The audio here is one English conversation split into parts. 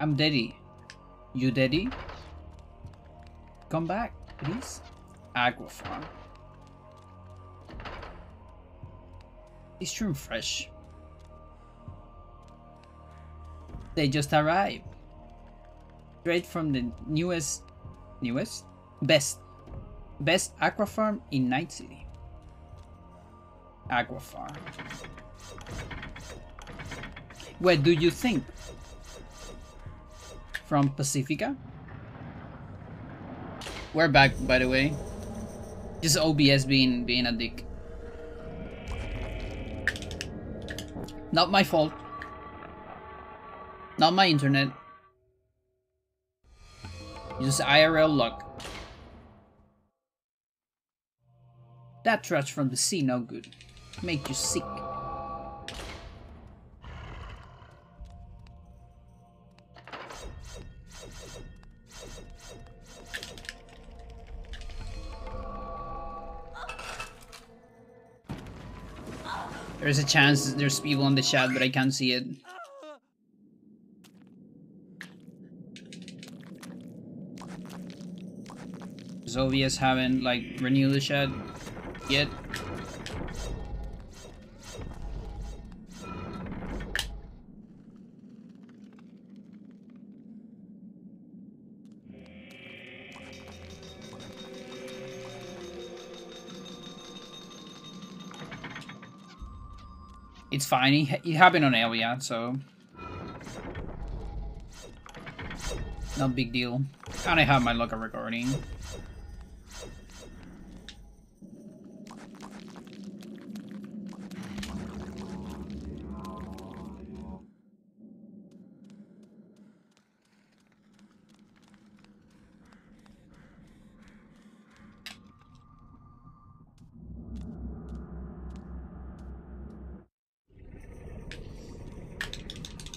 I'm daddy. You daddy? Come back, please. Aqua farm. It's room fresh. They just arrived. Straight from the best aqua farm in Night City. Aqua farm. What do you think? From Pacifica? We're back, by the way. Just OBS being a dick. Not my fault. Not my internet. Just IRL luck. That trash from the sea no good. Make you sick. There's a chance there's people in the chat, but I can't see it. OBS haven't like renewed the chat yet. It's fine. It happened on Elia, so no big deal. And I have my local recording.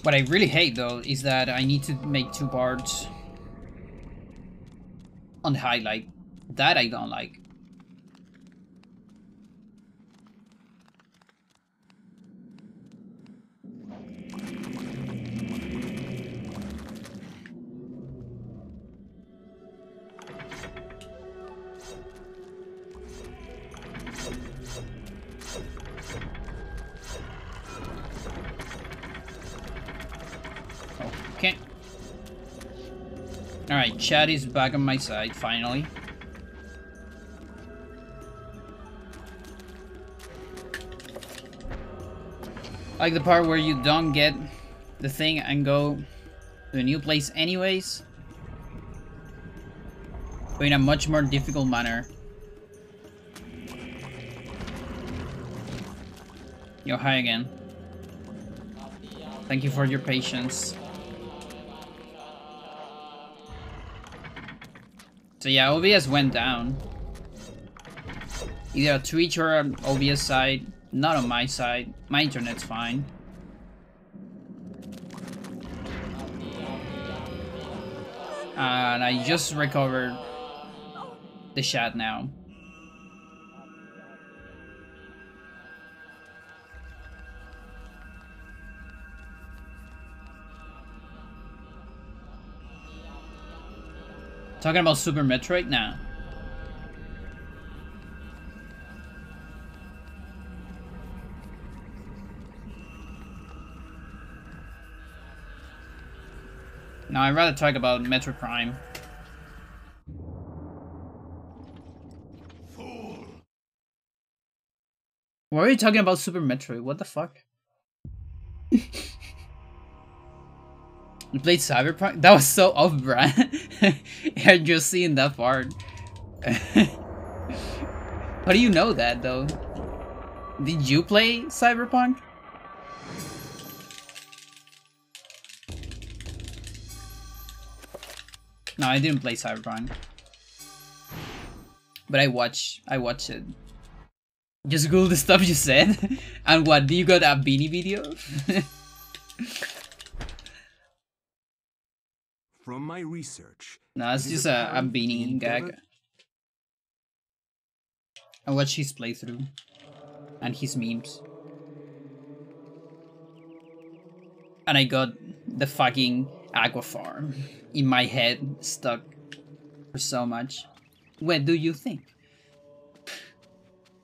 What I really hate though is that I need to make 2 parts on the highlight. That I don't like. Okay. Alright, chat is back on my side, finally. Like the part where you don't get the thing and go to a new place anyways. But in a much more difficult manner. Yo, hi again. Thank you for your patience. So yeah, OBS went down. Either a Twitch or an OBS side. Not on my side. My internet's fine. And I just recovered the chat now. Talking about Super Metroid now. No, I'd rather talk about Metroid Prime. Fool. Why are you talking about Super Metroid? What the fuck? You played Cyberpunk? That was so off-brand. You're just seeing that part. How do you know that, though? Did you play Cyberpunk? No, I didn't play Cyberpunk. But I watched it. Just Google the stuff you said. And what, do you got a beanie video? From my research. No, it's just a beanie gag. I watched his playthrough. And his memes. And I got the fucking Aqua Farm in my head, stuck for so much. What do you think?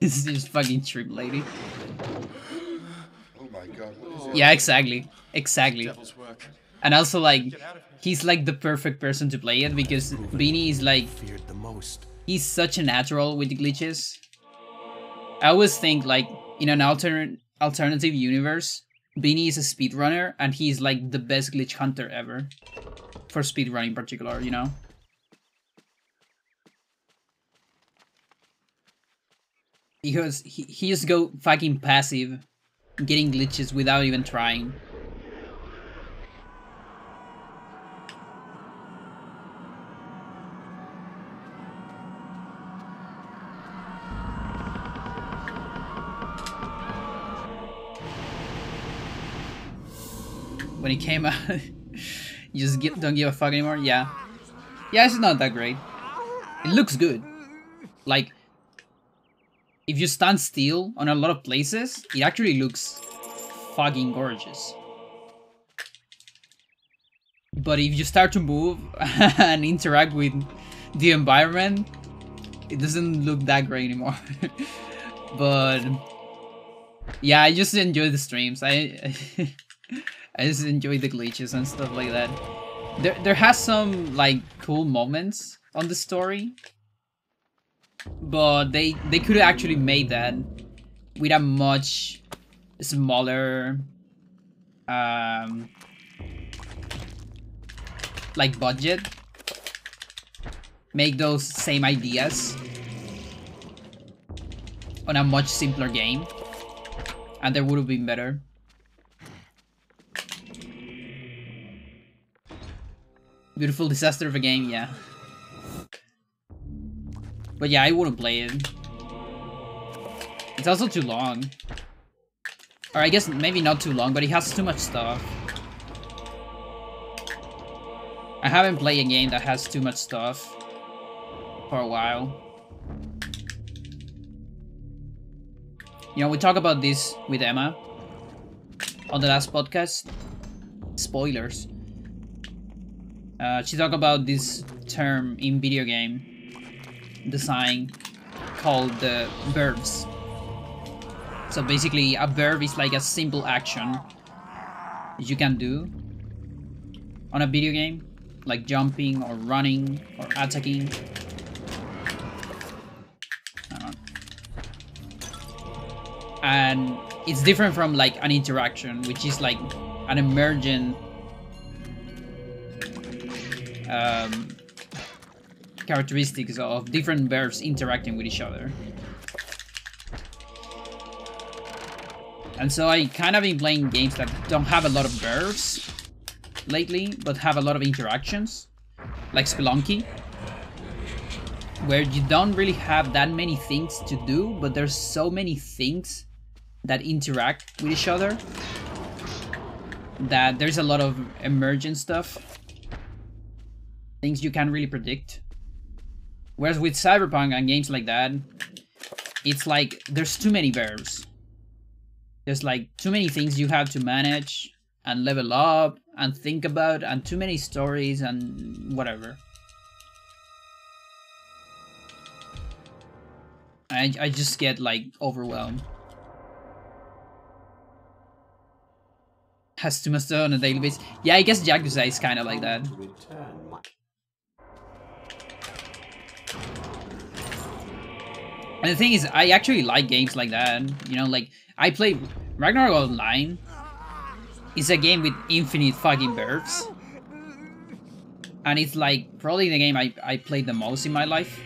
This is just fucking trip, lady. Oh my god, what is it? Yeah, exactly. Exactly. And also, like, he's like the perfect person to play it because Beanie is like, he's such a natural with the glitches. I always think like in an alternative universe, Beanie is a speedrunner and he's like the best glitch hunter ever. For speedrunning in particular, you know? Because he just go fucking passive, getting glitches without even trying. When it came out, you just don't give a fuck anymore? Yeah. Yeah, it's not that great. It looks good. Like, if you stand still on a lot of places, it actually looks fucking gorgeous. But if you start to move and interact with the environment, it doesn't look that great anymore. But yeah, I just enjoy the streams. I just enjoy the glitches and stuff like that. There has some like cool moments on the story, but they could have actually made that with a much smaller like budget. Make those same ideas on a much simpler game, and there would have been better. Beautiful disaster of a game, yeah. But yeah, I wouldn't play it. It's also too long. Or I guess maybe not too long, but it has too much stuff. I haven't played a game that has too much stuff for a while. You know, we talked about this with Emma on the last podcast. Spoilers. She talked about this term in video game design called the verbs. So basically, a verb is like a simple action you can do on a video game, like jumping or running or attacking. And it's different from like an interaction, which is like an emergent characteristics of different verbs interacting with each other. And so I kind of been playing games that don't have a lot of verbs lately, but have a lot of interactions, like Spelunky, where you don't really have that many things to do, but there's so many things that interact with each other that there's a lot of emergent stuff, things you can't really predict. Whereas with Cyberpunk and games like that, it's like there's too many verbs. There's like too many things you have to manage and level up and think about, and too many stories and whatever. I just get like overwhelmed. Has too much stuff on a daily basis. Yeah, I guess Yakuza is kind of like that. And the thing is, I actually like games like that. You know, like, I play Ragnarok Online. It's a game with infinite fucking verbs. And it's like, probably the game I played the most in my life.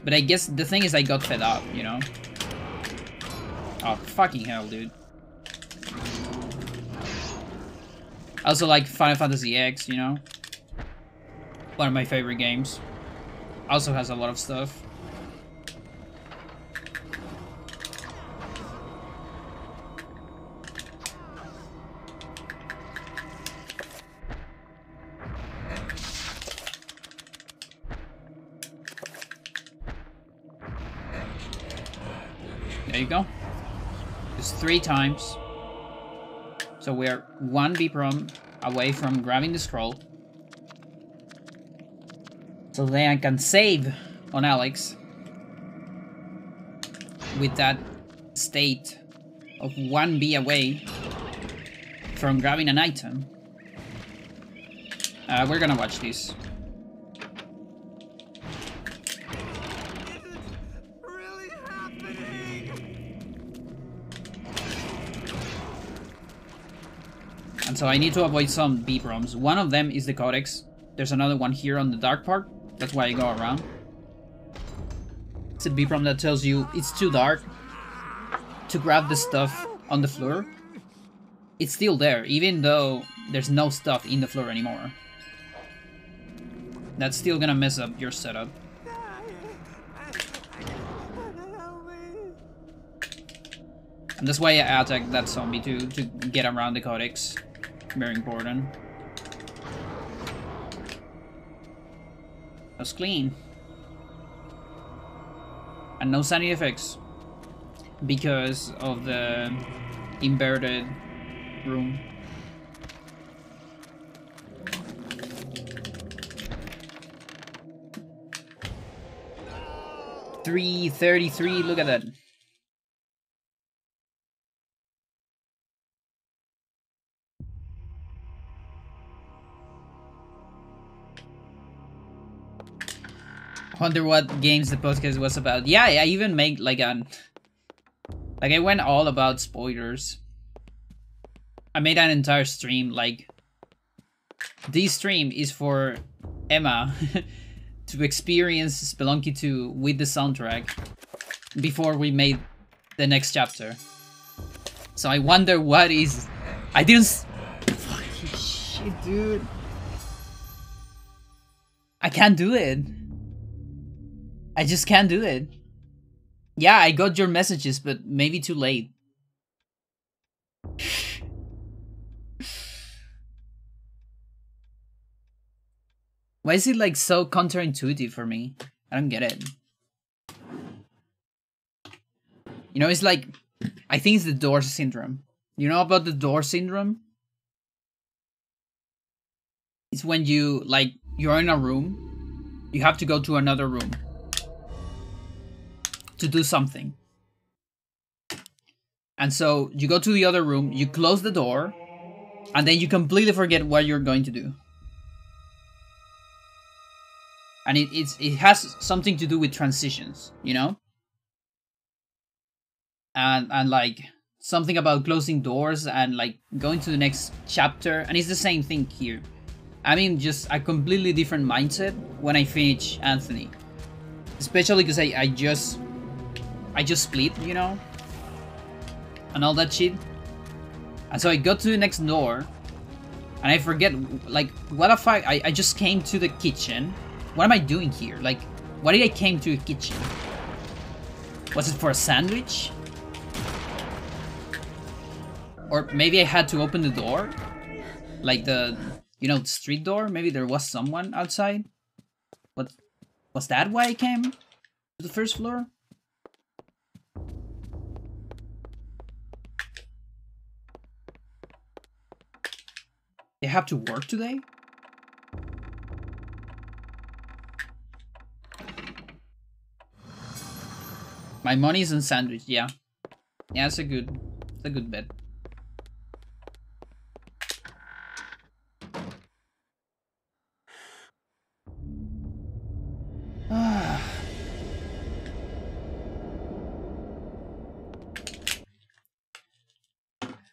But I guess the thing is I got fed up, you know? Oh, fucking hell, dude. I also like Final Fantasy X, you know? One of my favorite games. Also has a lot of stuff. There you go. Just 3 times. So we're 1 BPROM away from grabbing the scroll. So then I can save on Alex with that state of 1B away from grabbing an item. We're gonna watch this. Really happening? And so I need to avoid some BPROMs. One of them is the Codex. There's another one here on the dark part. That's why I go around. It's a BPROM that tells you it's too dark to grab the stuff on the floor. It's still there, even though there's no stuff in the floor anymore. That's still gonna mess up your setup. And that's why I attacked that zombie to get around the Codex. Very important. That's clean. And no sanity effects. Because of the inverted room. $333, look at that. Wonder what games the podcast was about. Yeah, I even made like I went all about spoilers. I made an entire stream, like this stream is for Emma to experience Spelunky 2 with the soundtrack before we made the next chapter. So I wonder what is... I didn't... Fucking shit, dude. I can't do it. I just can't do it. Yeah, I got your messages, but maybe too late. Why is it like so counterintuitive for me? I don't get it. You know, it's like, I think it's the door syndrome. You know about the door syndrome? It's when you, like, you're in a room, you have to go to another room to do something. And so you go to the other room, you close the door, and then you completely forget what you're going to do. And it has something to do with transitions, you know? And like something about closing doors and like going to the next chapter, and it's the same thing here. I mean, just a completely different mindset when I finish Anthony. Especially because I just split, you know? And all that shit. And so I got to the next door, and I forget, like, what if I just came to the kitchen? What am I doing here? Like, why did I came to a kitchen? Was it for a sandwich? Or maybe I had to open the door? Like the, you know, the street door? Maybe there was someone outside? What, was that why I came to the first floor? They have to work today? My money's on sandwich, yeah. Yeah, it's a good bet.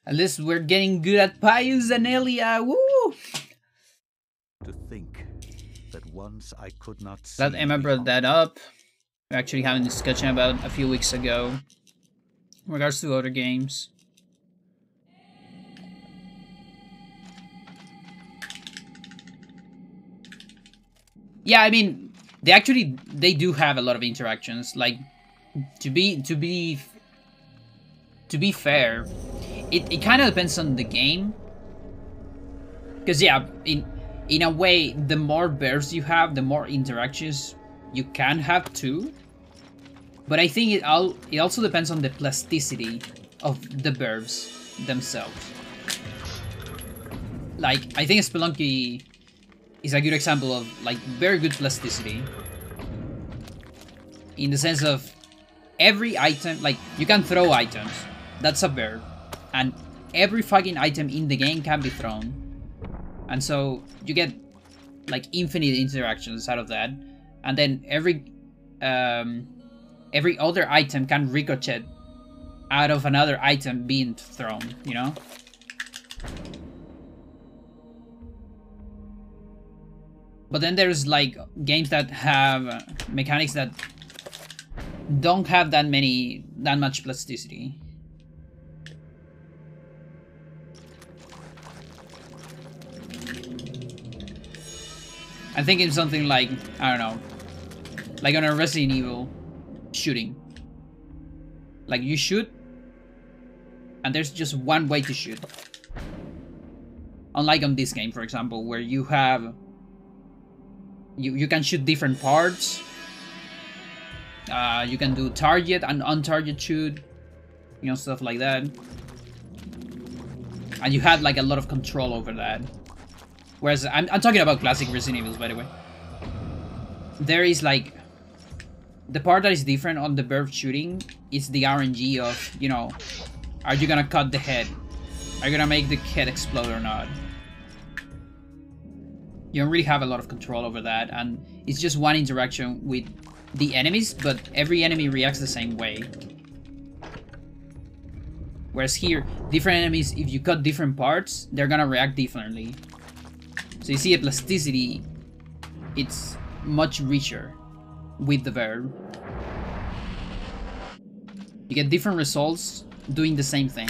At least we're getting good at Pius and Elia, woo! To think that once I could not see. Glad Emma brought that up. We're actually having a discussion about a few weeks ago in regards to other games. Yeah, I mean, they do have a lot of interactions. Like, to be fair, it kind of depends on the game. Because yeah, in a way, the more bears you have, the more interactions you can have too. But I think it also depends on the plasticity of the verbs themselves. like, I think Spelunky is a good example of, like, very good plasticity. In the sense of every item, like, you can throw items. That's a verb. And every fucking item in the game can be thrown. And so you get, like, infinite interactions out of that. And then every other item can ricochet out of another item being thrown, you know? But then there's, like, games that have mechanics that don't have that much plasticity. I'm thinking something like, I don't know, like on a Resident Evil shooting. Like, you shoot, and there's just one way to shoot. Unlike on this game, for example, where you have... You can shoot different parts. You can do target and on-target shoot. You know, stuff like that. And you had, like, a lot of control over that. Whereas, I'm talking about classic Resident Evils, by the way. There is, like... The part that is different on the bird shooting is the RNG of, you know... Are you gonna cut the head? Are you gonna make the head explode or not? You don't really have a lot of control over that, and it's just one interaction with the enemies, but every enemy reacts the same way. Whereas here, different enemies, if you cut different parts, they're gonna react differently. So you see a plasticity, it's much richer with the verb. You get different results doing the same thing.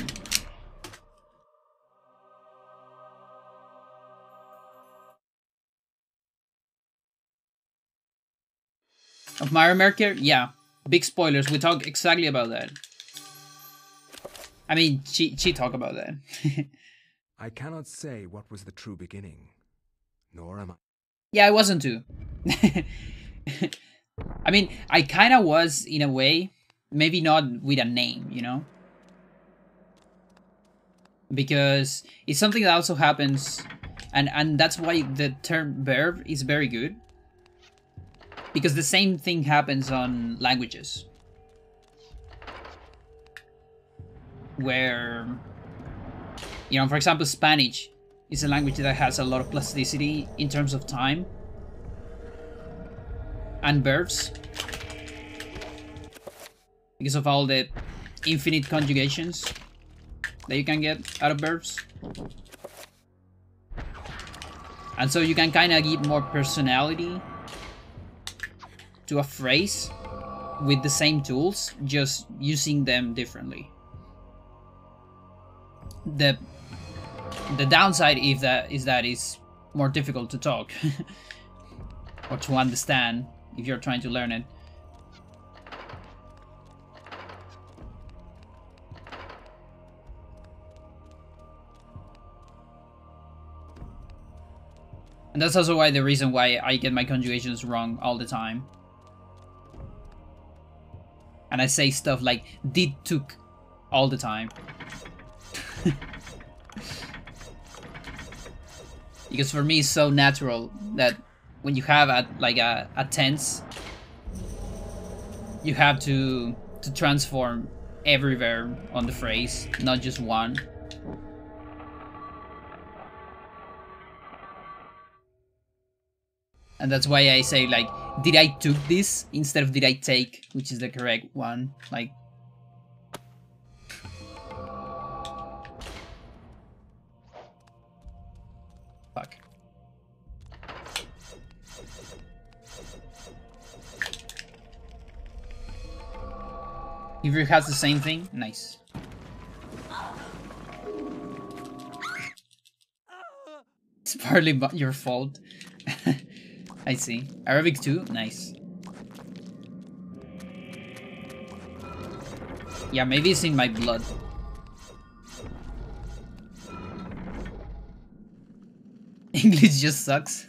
Of Mario Maker? Yeah. Big spoilers, we talk exactly about that. I mean, she talked about that. I cannot say what was the true beginning, nor am I. Yeah, I wasn't too. I mean, I kind of was, in a way. Maybe not with a name, you know? Because it's something that also happens, and that's why the term verb is very good. Because the same thing happens on languages. Where, you know, for example, Spanish is a language that has a lot of plasticity in terms of time and verbs. Because of all the infinite conjugations that you can get out of verbs. And so you can kind of give more personality to a phrase with the same tools, just using them differently. The downside is that it's more difficult to talk or to understand if you're trying to learn it. And that's also why the reason why I get my conjugations wrong all the time. And I say stuff like did, took all the time. Because for me it's so natural that when you have a tense, you have to transform every verb on the phrase, not just one. And that's why I say, like, did I took this instead of did I take, which is the correct one. Like, fuck. If it has the same thing, nice. It's partly your fault. I see. Arabic too? Nice. Yeah, maybe it's in my blood. English just sucks.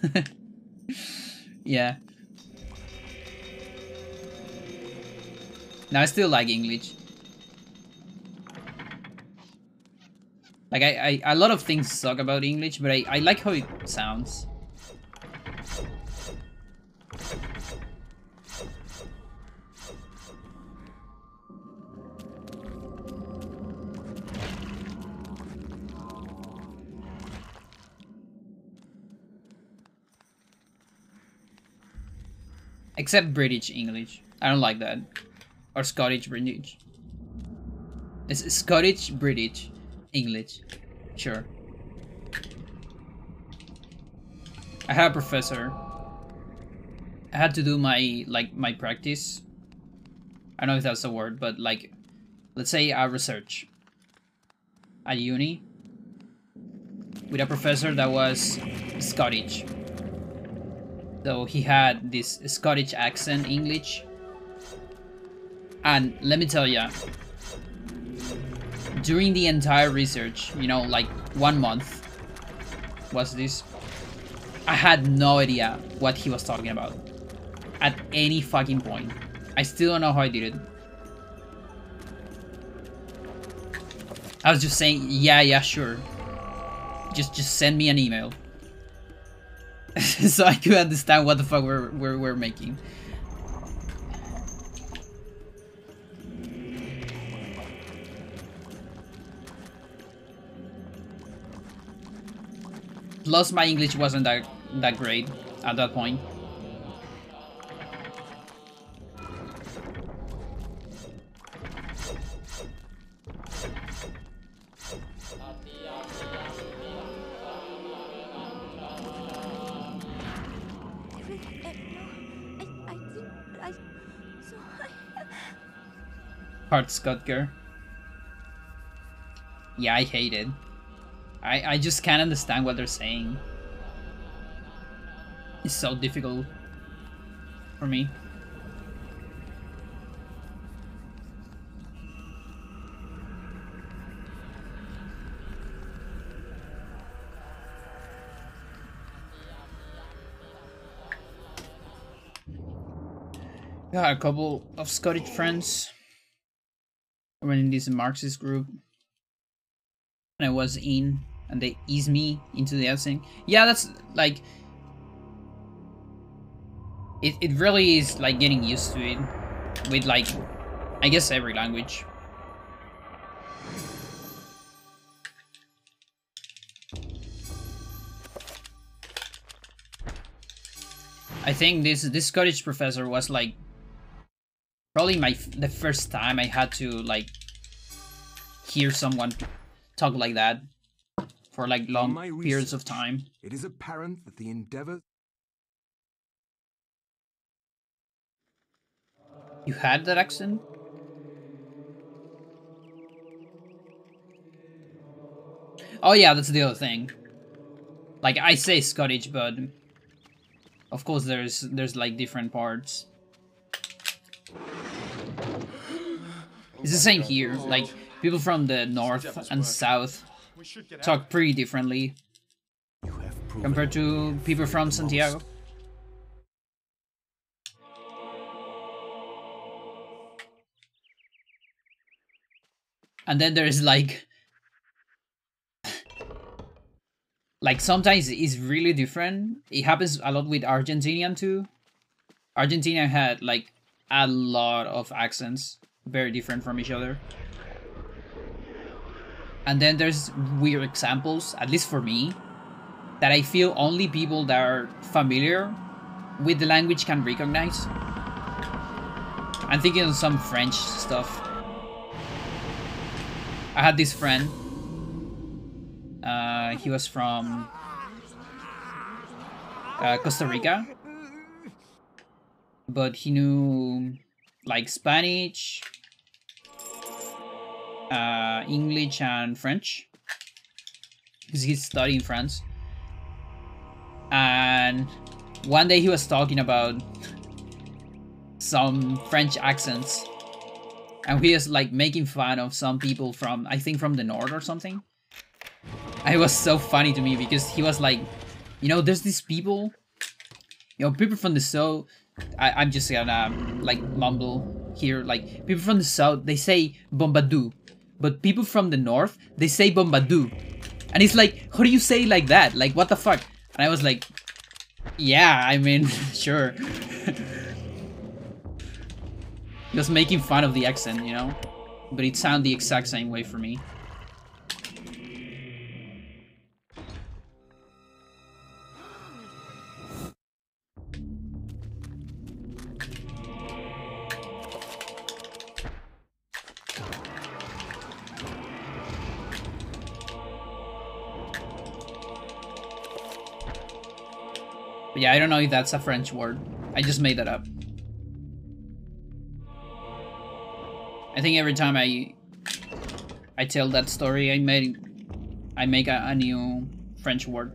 Yeah. No, I still like English. Like, a lot of things suck about English, but I like how it sounds. Except British English. I don't like that. Or Scottish British. It's Scottish British English. Sure. I had a professor. I had to do my practice. I don't know if that's a word, but like, let's say a research at uni with a professor that was Scottish. So he had this Scottish accent English. And let me tell ya, during the entire research, you know, like 1 month was this, I had no idea what he was talking about at any fucking point. I still don't know how I did it. I was just saying, yeah, sure. Just send me an email. So I could understand what the fuck we're making. Plus, my English wasn't that great at that point. Hard Scotger. Yeah, I hate it. I just can't understand what they're saying. It's so difficult for me. Got a couple of Scottish friends. I went in this Marxist group. And I was in, and they eased me into the accent. Yeah, that's like... It really is like getting used to it. With like, I guess every language. I think this Scottish professor was like probably the first time I had to like hear someone talk like that for like long periods of time. It is apparent that the endeavor... You had that accent? Oh yeah, that's the other thing. Like, I say Scottish, but of course there's like different parts. It's the same here. Like, people from the north and south talk pretty differently compared to people from Santiago. And then there's like sometimes it's really different. It happens a lot with Argentinian too. Argentina had like a lot of accents, very different from each other. And then there's weird examples, at least for me, that I feel only people that are familiar with the language can recognize. I'm thinking of some French stuff. I had this friend. He was from Costa Rica, but he knew like Spanish, English, and French because he's studying France. And one day he was talking about some French accents, and he was like making fun of some people from, I think, from the north or something. And it was so funny to me because he was like, you know, there's these people, you know, people from the south. I'm just gonna like mumble here, like people from the south, they say bombadou, but people from the north, they say bombadou. And it's like, how do you say it like that? Like, what the fuck? And I was like, yeah, I mean, sure. Just making fun of the accent, you know? But it sounded the exact same way for me. But yeah, I don't know if that's a French word. I just made that up. I think every time I tell that story, I make a new French word.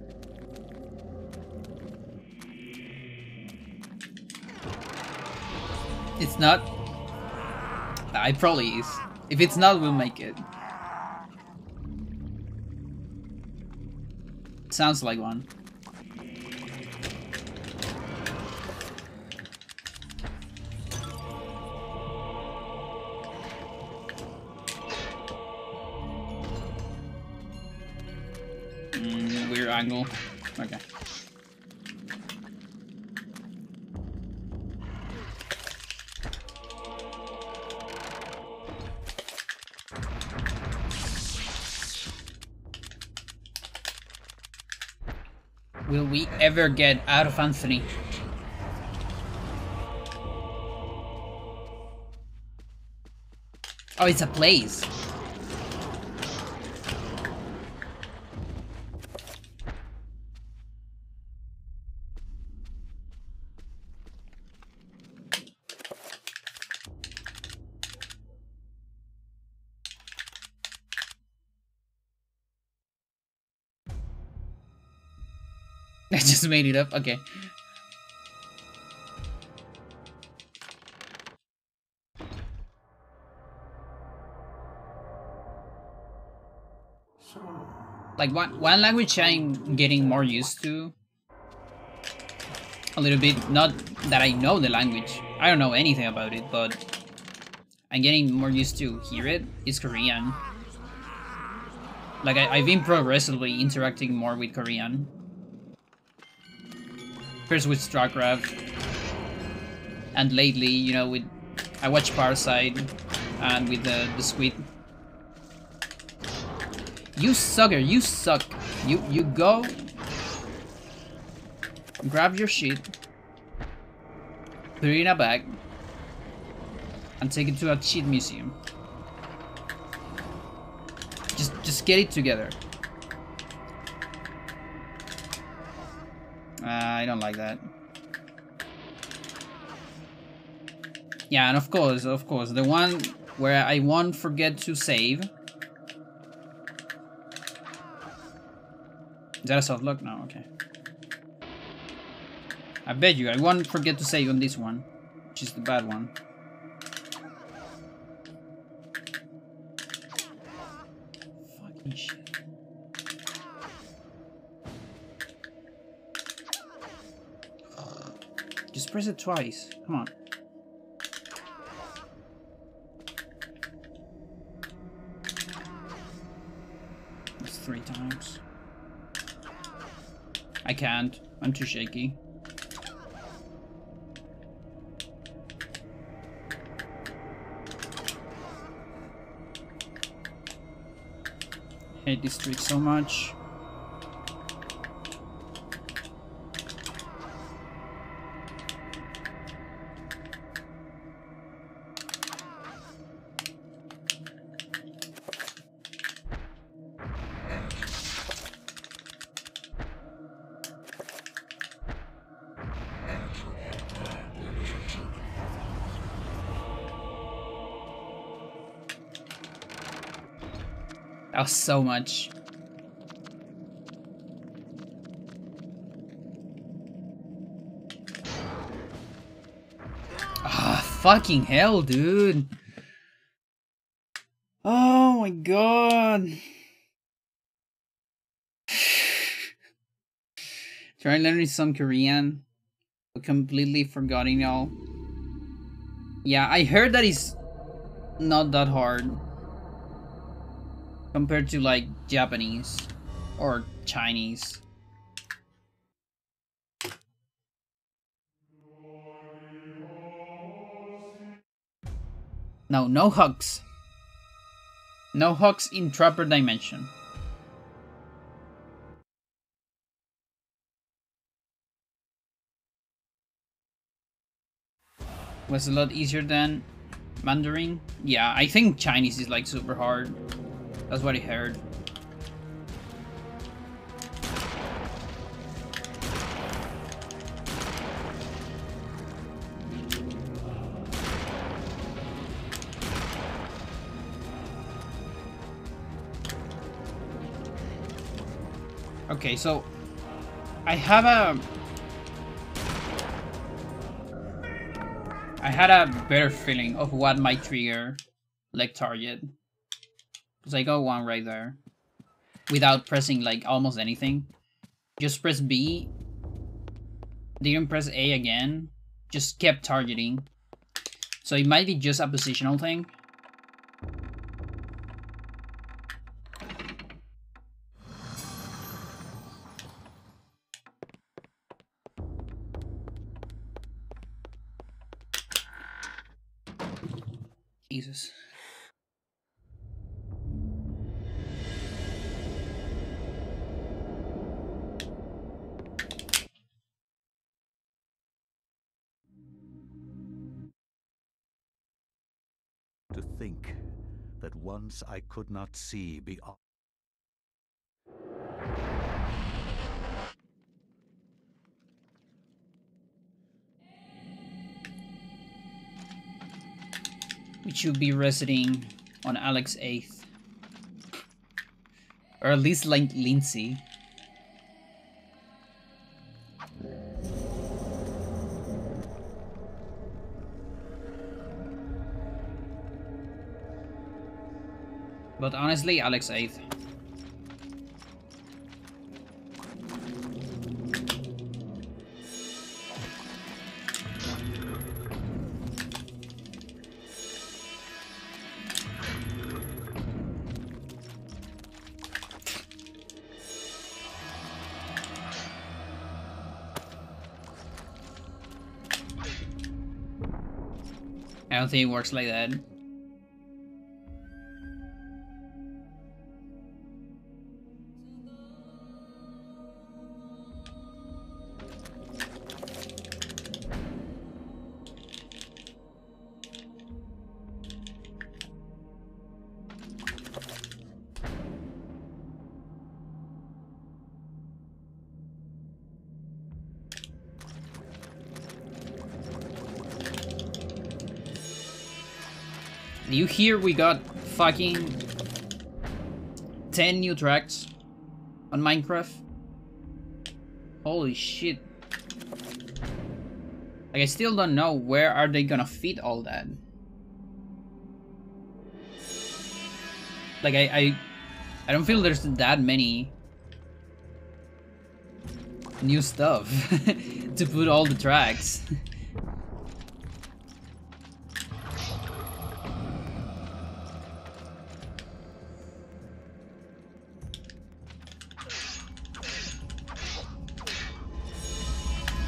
It's not. It probably is. If it's not, we'll make it. Sounds like one. Weird angle. Okay. Will we ever get out of Anthony? Oh, it's a place. I just made it up. Okay. Like one language I'm getting more used to. A little bit. Not that I know the language. I don't know anything about it, but I'm getting more used to hear it. Is Korean. Like I've been progressively interacting more with Korean. First with StarCraft, and lately, you know, with I watch Parasite, and with the Squid. You sucker! You suck! You go, grab your shit, put it in a bag, and take it to a cheat museum. Just get it together. I don't like that. Yeah, and of course, the one where I won't forget to save. Is that a soft lock? No, okay. I bet you I won't forget to save on this one, which is the bad one. Fucking shit. Just press it twice. Come on. That's 3 times. I can't. I'm too shaky. I hate this trick so much. That was so much. Ah, fucking hell, dude. Oh my god. Trying learning some Korean, but completely forgetting all. Yeah, I heard that it's not that hard. compared to like Japanese or Chinese. No, no hugs. No hugs in Trapper Dimension. Was a lot easier than Mandarin. Yeah, I think Chinese is like super hard. That's what I heard. Okay, so I had a better feeling of what might trigger leg target. Because I got one right there. Without pressing like almost anything. Just press B. Didn't press A again. Just kept targeting. So it might be just a positional thing. Jesus. To think that once I could not see beyond. We should be residing on Alex 8th. Or at least like Lindsay. But honestly, Alex 8th. I don't think it works like that. You hear we got fucking 10 new tracks on Minecraft? Holy shit. Like, I still don't know where are they gonna fit all that. Like, I don't feel there's that many new stuff to put all the tracks.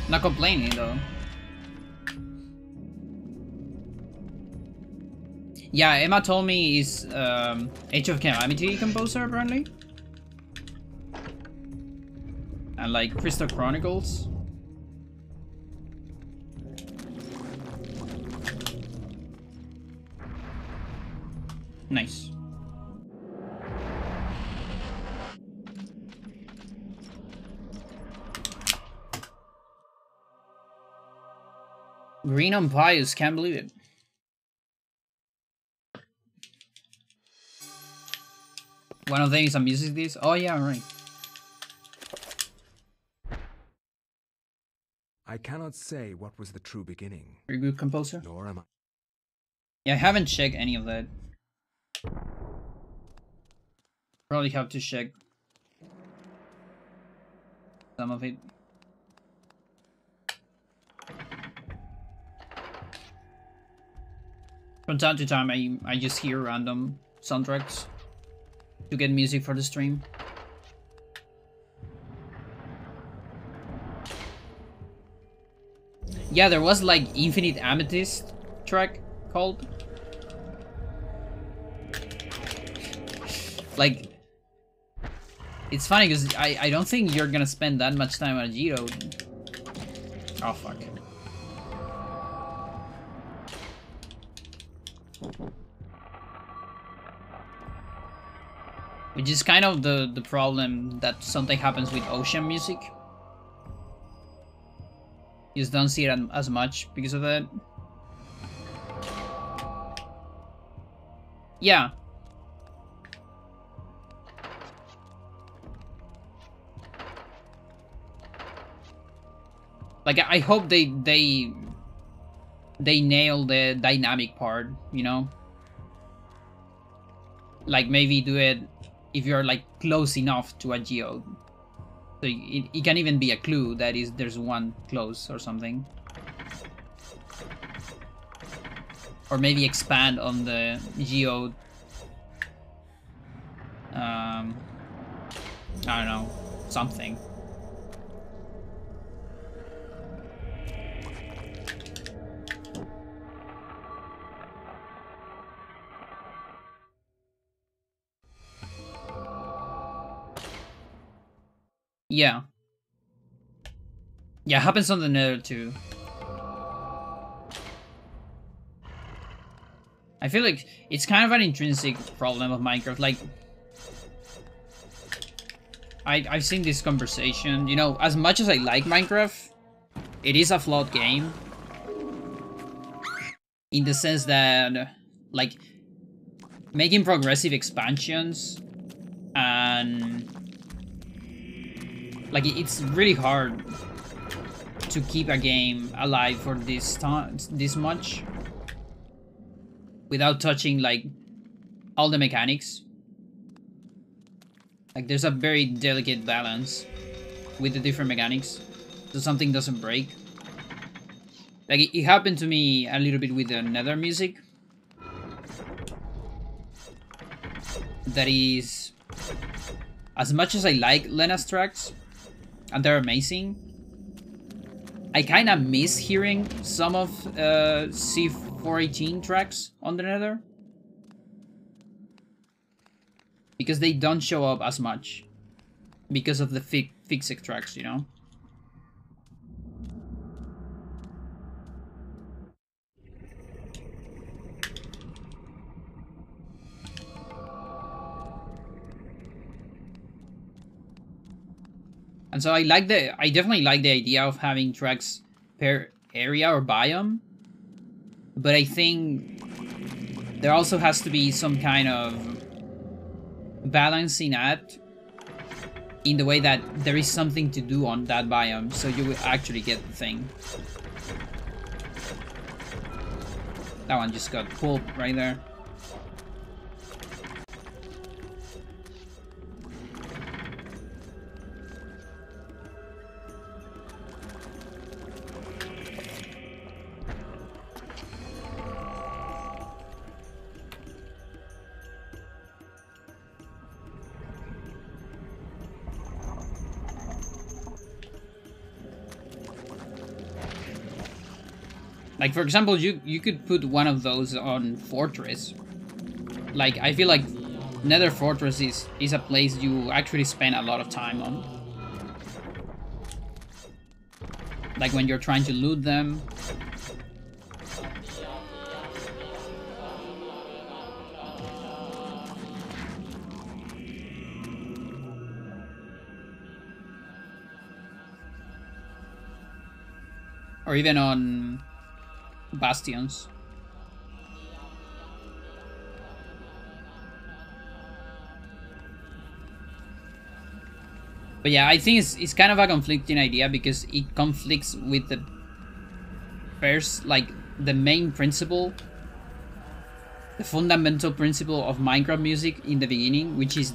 Not complaining though. Yeah, Emma told me he's Age of Calamity composer apparently. And like Crystal Chronicles. Nice. Green on Pious, can't believe it. One of the things I'm using this. Oh yeah, right. I cannot say what was the true beginning. Very good composer. Nor am I. Yeah, I haven't checked any of that. Probably have to check some of it. From time to time, I just hear random soundtracks. to get music for the stream. Yeah, there was like Infinite Amethyst track called. Like, it's funny because I don't think you're gonna spend that much time on a geode. Oh fuck. Which is kind of the problem that something happens with ocean music. You just don't see it as much because of that. Yeah. Like, I hope they nail the dynamic part, you know? Like, maybe do it if you're like close enough to a geode. So it can even be a clue that there's one close or something. Or maybe expand on the geode. I don't know, something. Yeah. Yeah, happens on the Nether too. I feel like it's kind of an intrinsic problem of Minecraft. Like, I've seen this conversation. You know, as much as I like Minecraft, it is a flawed game. In the sense that, like, making progressive expansions and like it's really hard to keep a game alive for this much without touching like all the mechanics. Like, there's a very delicate balance with the different mechanics so something doesn't break. Like, it happened to me a little bit with the Nether music. That is, as much as I like Lena's tracks, and they're amazing, I kind of miss hearing some of C418 tracks on the Nether. Because they don't show up as much. Because of the Fixit tracks, you know? And so I definitely like the idea of having tracks per area or biome. But I think there also has to be some kind of balancing act in the way that there is something to do on that biome, so you will actually get the thing. That one just got pulled right there. Like, for example, you could put one of those on Fortress. Like, I feel like Nether Fortress is a place you actually spend a lot of time on. Like, when you're trying to loot them. Or even on bastions. But yeah, I think it's kind of a conflicting idea because it conflicts with the first, like, the main principle, the fundamental principle of Minecraft music in the beginning, which is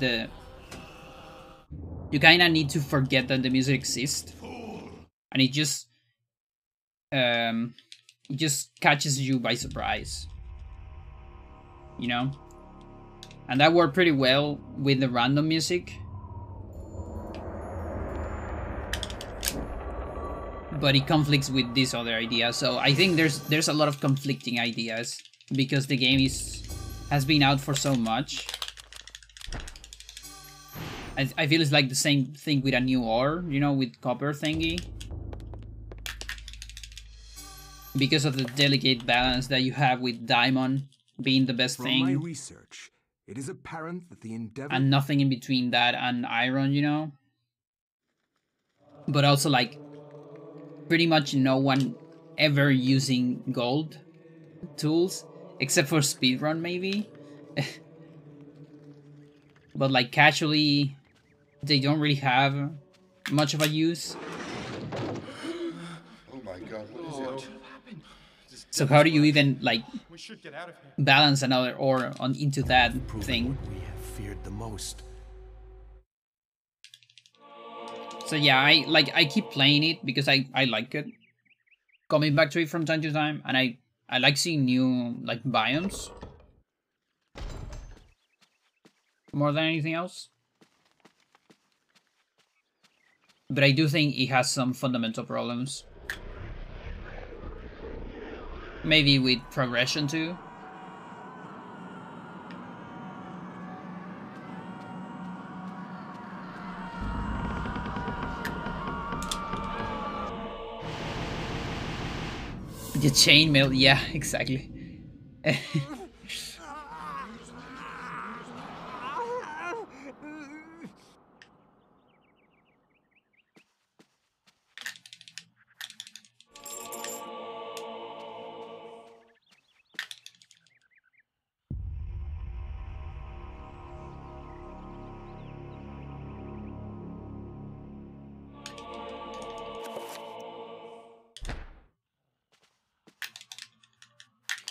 you kind of need to forget that the music exists, and it just catches you by surprise, you know? And that worked pretty well with the random music. But it conflicts with this other idea, so I think there's a lot of conflicting ideas because the game has been out for so much. I feel it's like the same thing with a new ore, you know, with copper thingy. Because of the delicate balance that you have with diamond being the best thing. From my research, it is apparent that the endeavor... And nothing in between that and iron, you know? But also, like, pretty much no one ever using gold tools, except for speedrun, maybe? But, like, casually, they don't really have much of a use. Oh my god, what is it? So how do you even, like, balance another ore into that thing? We have feared the most. So yeah, I keep playing it because I like it. Coming back to it from time to time, and I like seeing new, like, biomes. More than anything else. But I do think it has some fundamental problems. Maybe with progression too. The chainmail, yeah, exactly.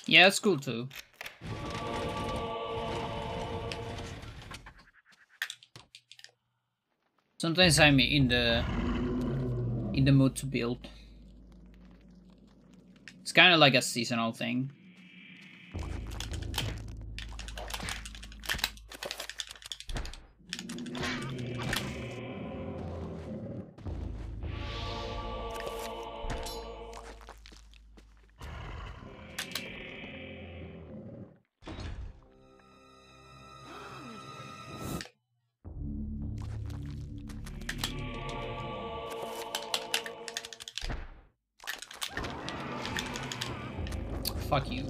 Yeah, it's cool too. Sometimes I'm in the mood to build. It's kind of like a seasonal thing. Fuck you.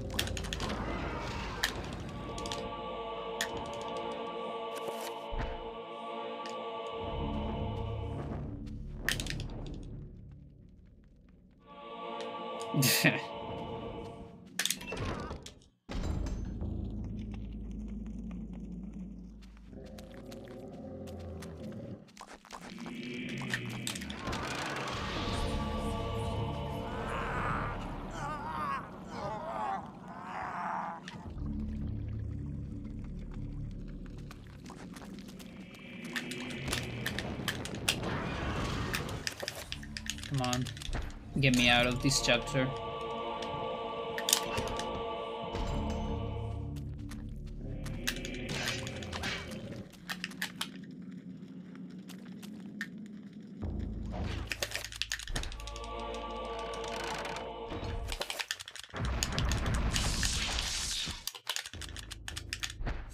Come on, get me out of this chapter.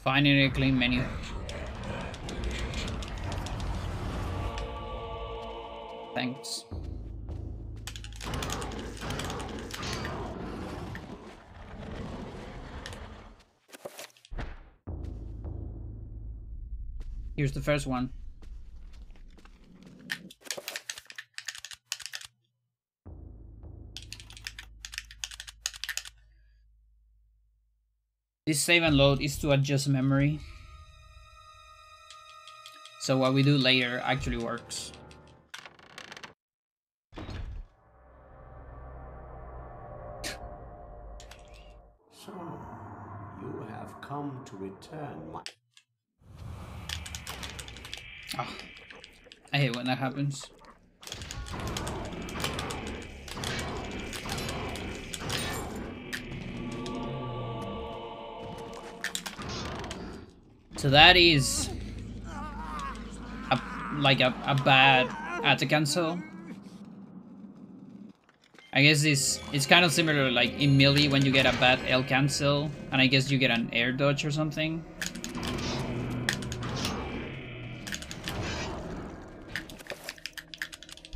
Finally, a clean menu. Thanks. Here's the first one. This save and load is to adjust memory. So what we do later actually works. So, you have come to return my... Oh, I hate when that happens. So that is a bad attack cancel. I guess it's kind of similar like in melee when you get a bad L cancel, and I guess you get an air dodge or something.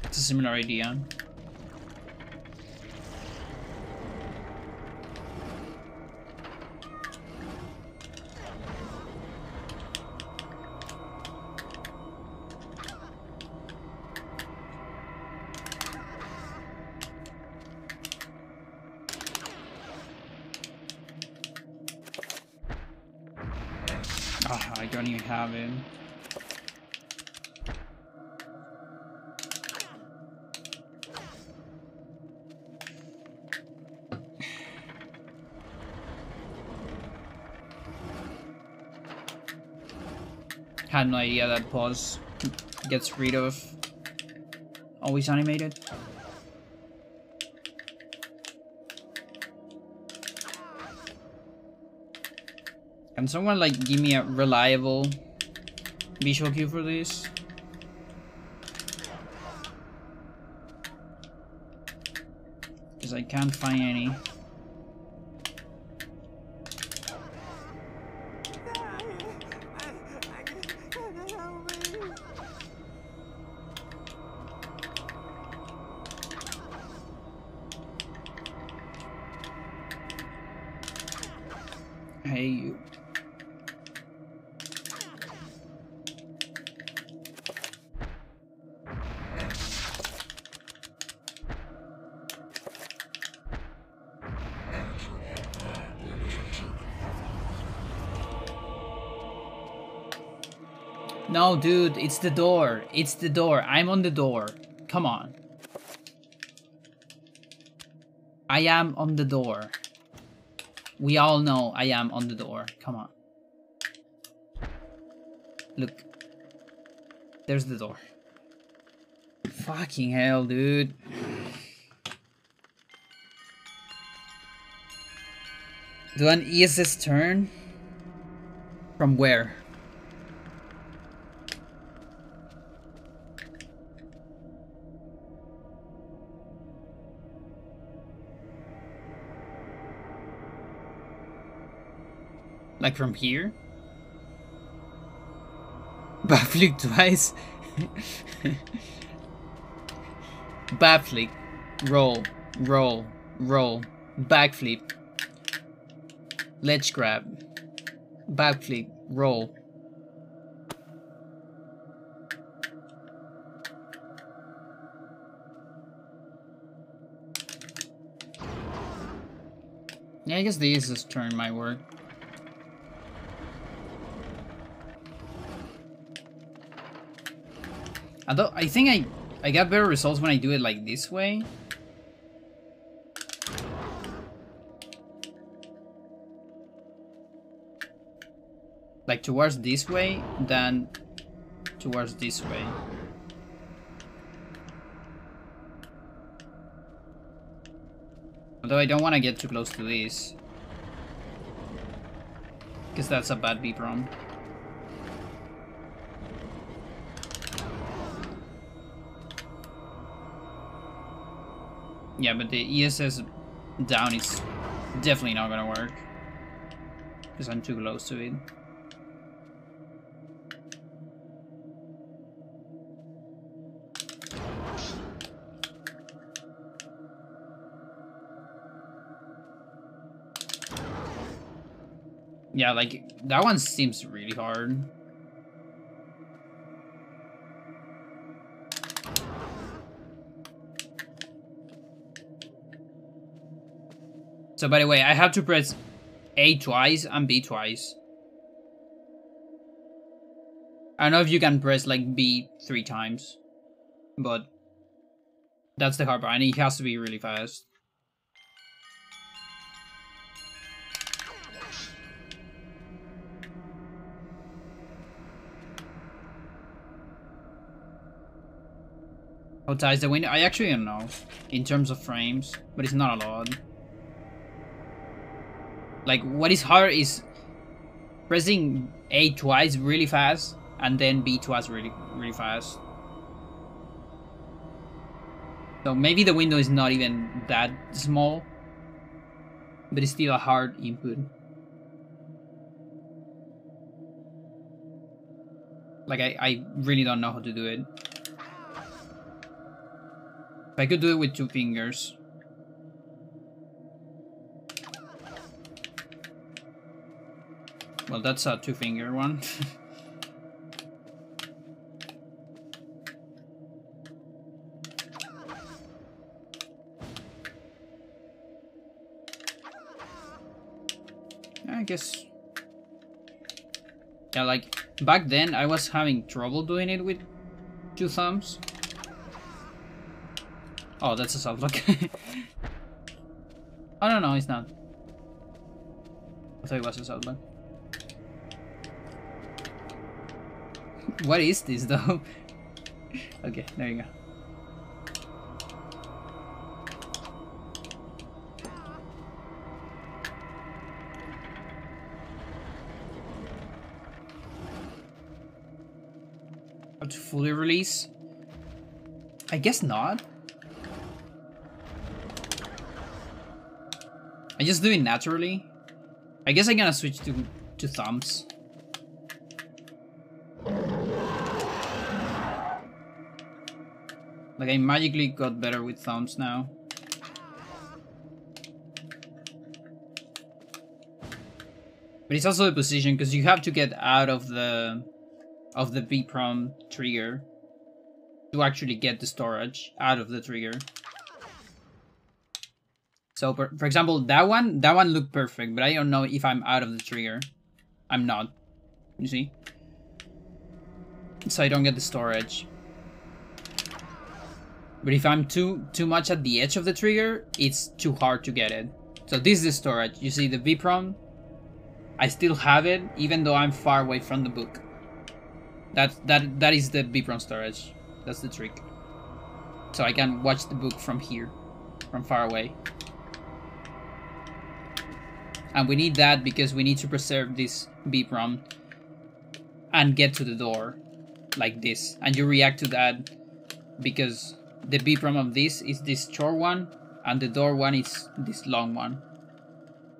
It's a similar idea. I don't even have it. Had no idea that pause gets rid of always animated. Can someone like give me a reliable visual cue for this? Because I can't find any. Hey you. No, dude, it's the door. It's the door. I'm on the door. Come on. I am on the door. We all know I am on the door. Come on. Look. There's the door. Fucking hell, dude. Do an ESS turn? From where? Like from here? Backflip twice? Backflip. Roll. Roll. Roll. Backflip. Ledge grab. Backflip. Roll. Yeah, I guess the easiest turn might work. Although I think I got better results when I do it like this way. Like towards this way than towards this way. Although I don't want to get too close to this. Because that's a bad B-prom. Yeah, but the ESS down is definitely not gonna work. Because I'm too close to it. Yeah, like, that one seems really hard. So, by the way, I have to press A twice and B twice. I don't know if you can press, like, B 3 times. But that's the hard part, and it has to be really fast. How tight is the window? I actually don't know, in terms of frames, but it's not a lot. Like, what is hard is pressing A twice really fast, and then B twice really fast. So maybe the window is not even that small, but it's still a hard input. Like, I really don't know how to do it. If I could do it with 2 fingers. Well, that's a 2-finger one. I guess. Yeah, like, back then I was having trouble doing it with 2 thumbs. Oh, that's a soft lock. Oh, no, it's not. I thought it was a soft lock. What is this, though? Okay, there you go. How to fully release? I guess not. I just do it naturally. I guess I'm gonna switch to thumbs. Like, I magically got better with thumbs now. But it's also the position, because you have to get out of the B-prom trigger to actually get the storage out of the trigger. So, for example, that one looked perfect, but I don't know if I'm out of the trigger. I'm not. You see? So I don't get the storage. But if I'm too much at the edge of the trigger, it's too hard to get it. So this is the storage. You see the B-prom? I still have it, even though I'm far away from the book. That is the B-prom storage. That's the trick. So I can watch the book from here, from far away. And we need that because we need to preserve this B-prom and get to the door like this. And you react to that because the B-prom of this is this short one and the door one is this long one.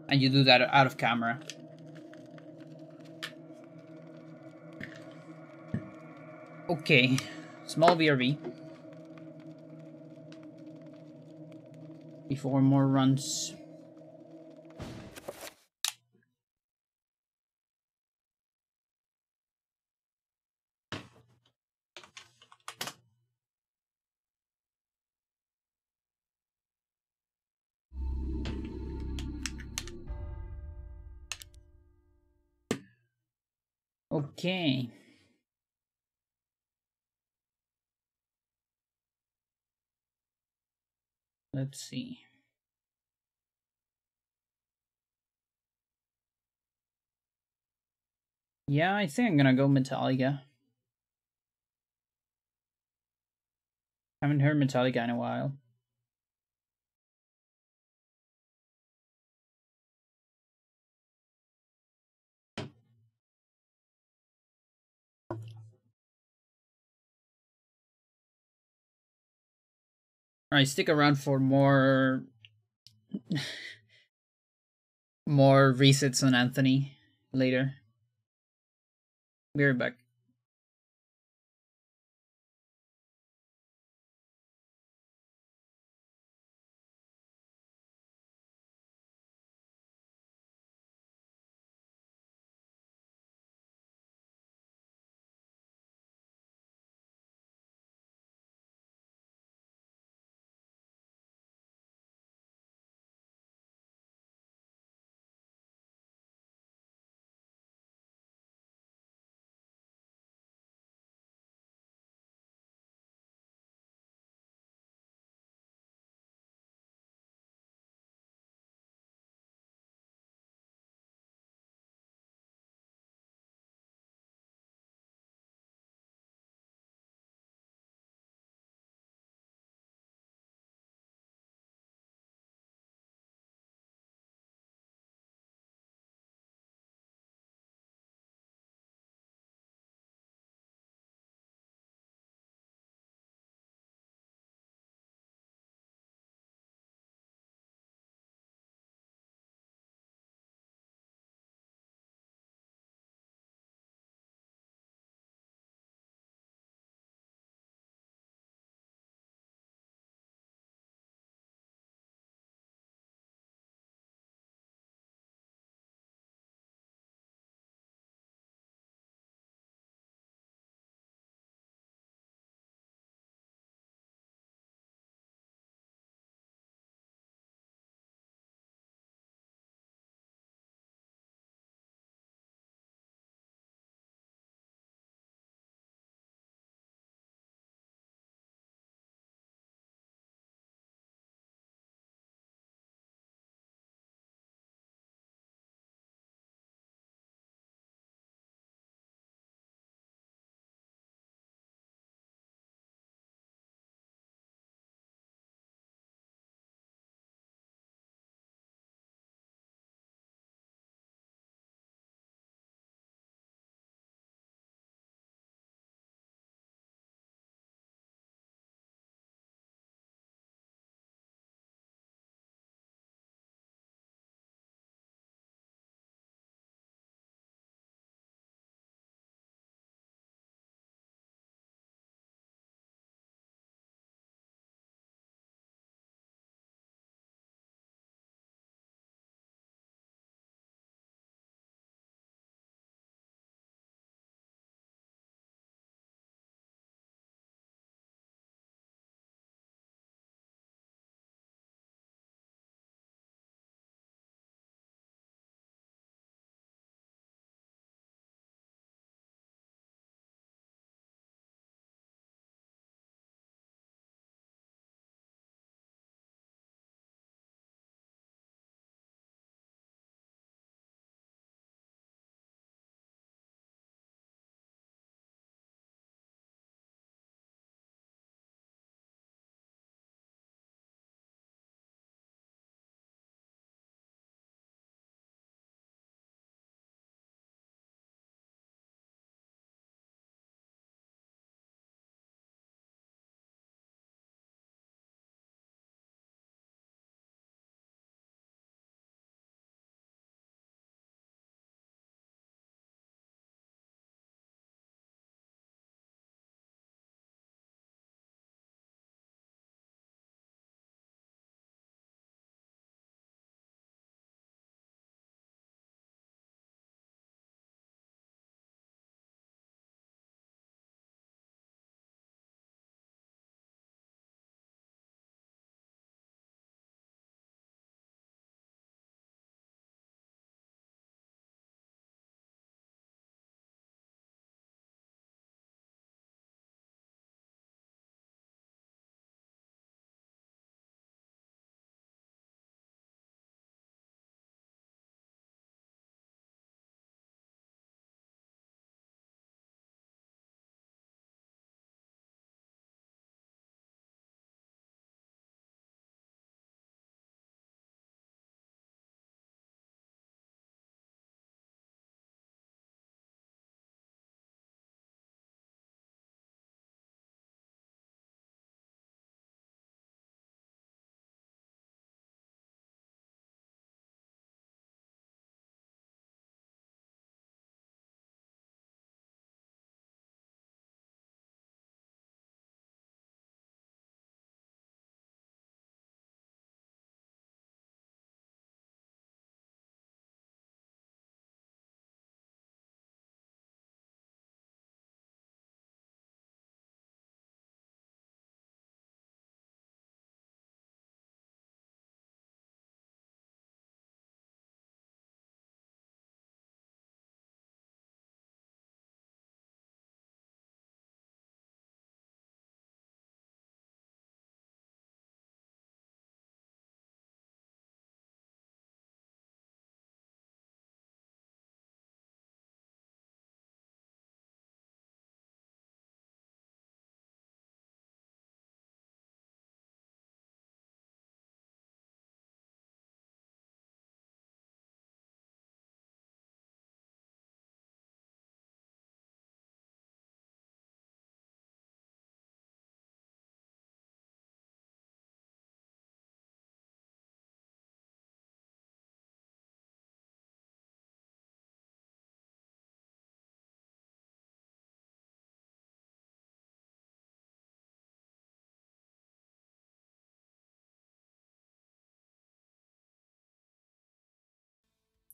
And you do that out of camera. Okay, small BRB. Before more runs. Okay. Let's see. Yeah, I think I'm gonna go Metallica. Haven't heard Metallica in a while. Alright, stick around for more resets on Anthony later. Be right back.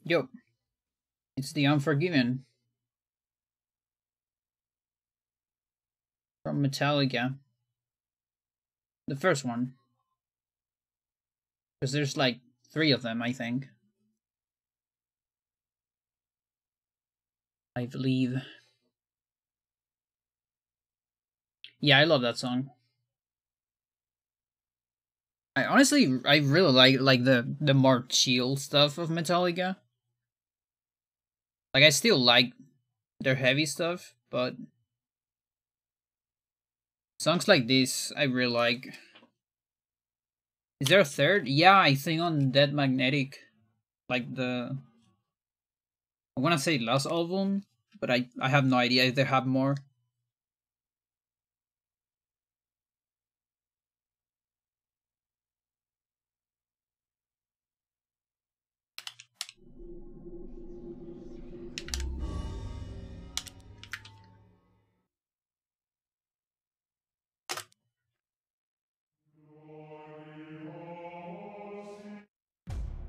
Yo, it's the Unforgiven from Metallica. The first one. Because there's like 3 of them, I think. I believe. Yeah, I love that song. I really like the more chill stuff of Metallica. Like I still like their heavy stuff, but songs like this I really like. Is there a third? Yeah, I think on Dead Magnetic, like I wanna say last album, but I have no idea if they have more.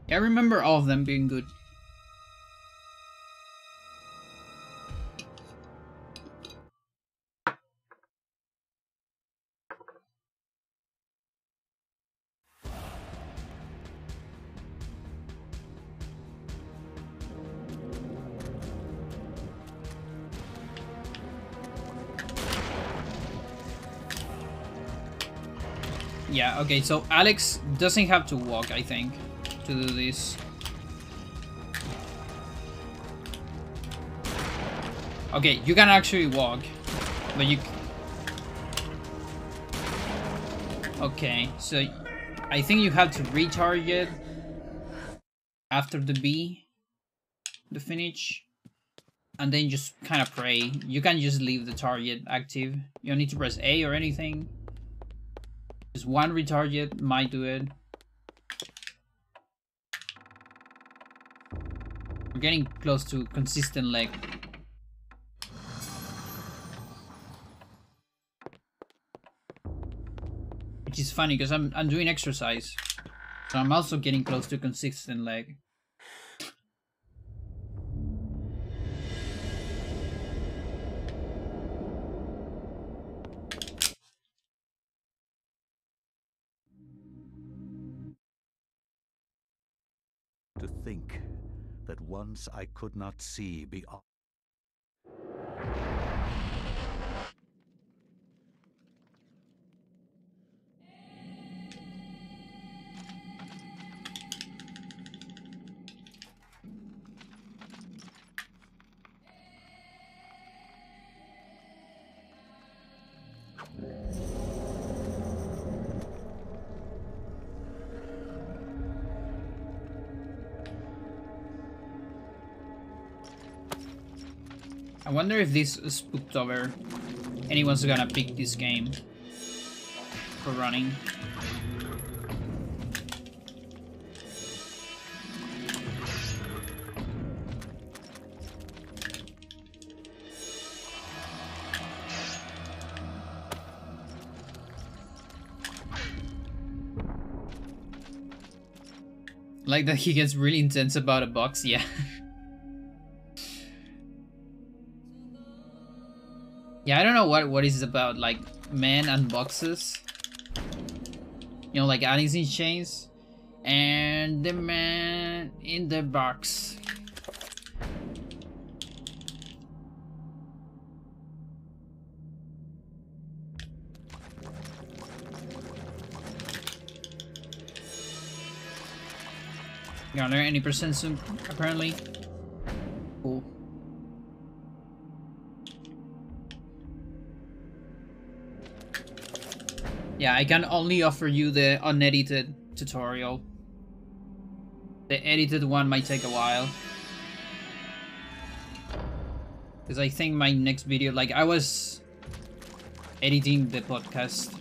Yeah, I remember all of them being good. Yeah, okay, so Alex doesn't have to walk, I think, to do this. Okay, you can actually walk, but you... Okay, so I think you have to recharge it after the B, the finish, and then just kind of pray. You can just leave the target active. You don't need to press A or anything. Just one retarget might do it. We're getting close to consistent leg. Which is funny because I'm doing exercise. So I'm also getting close to consistent leg. To think that once I could not see beyond. I wonder if this Spooktober anyone's gonna pick this game for running. Like that he gets really intense about a box, yeah. Yeah, I don't know what is about, like, men and boxes. You know, like Alice in Chains. And the man in the box. Gonna learn any percent soon, apparently. Cool. Yeah, I can only offer you the unedited tutorial. The edited one might take a while. Because I think my next video, like I was editing the podcast.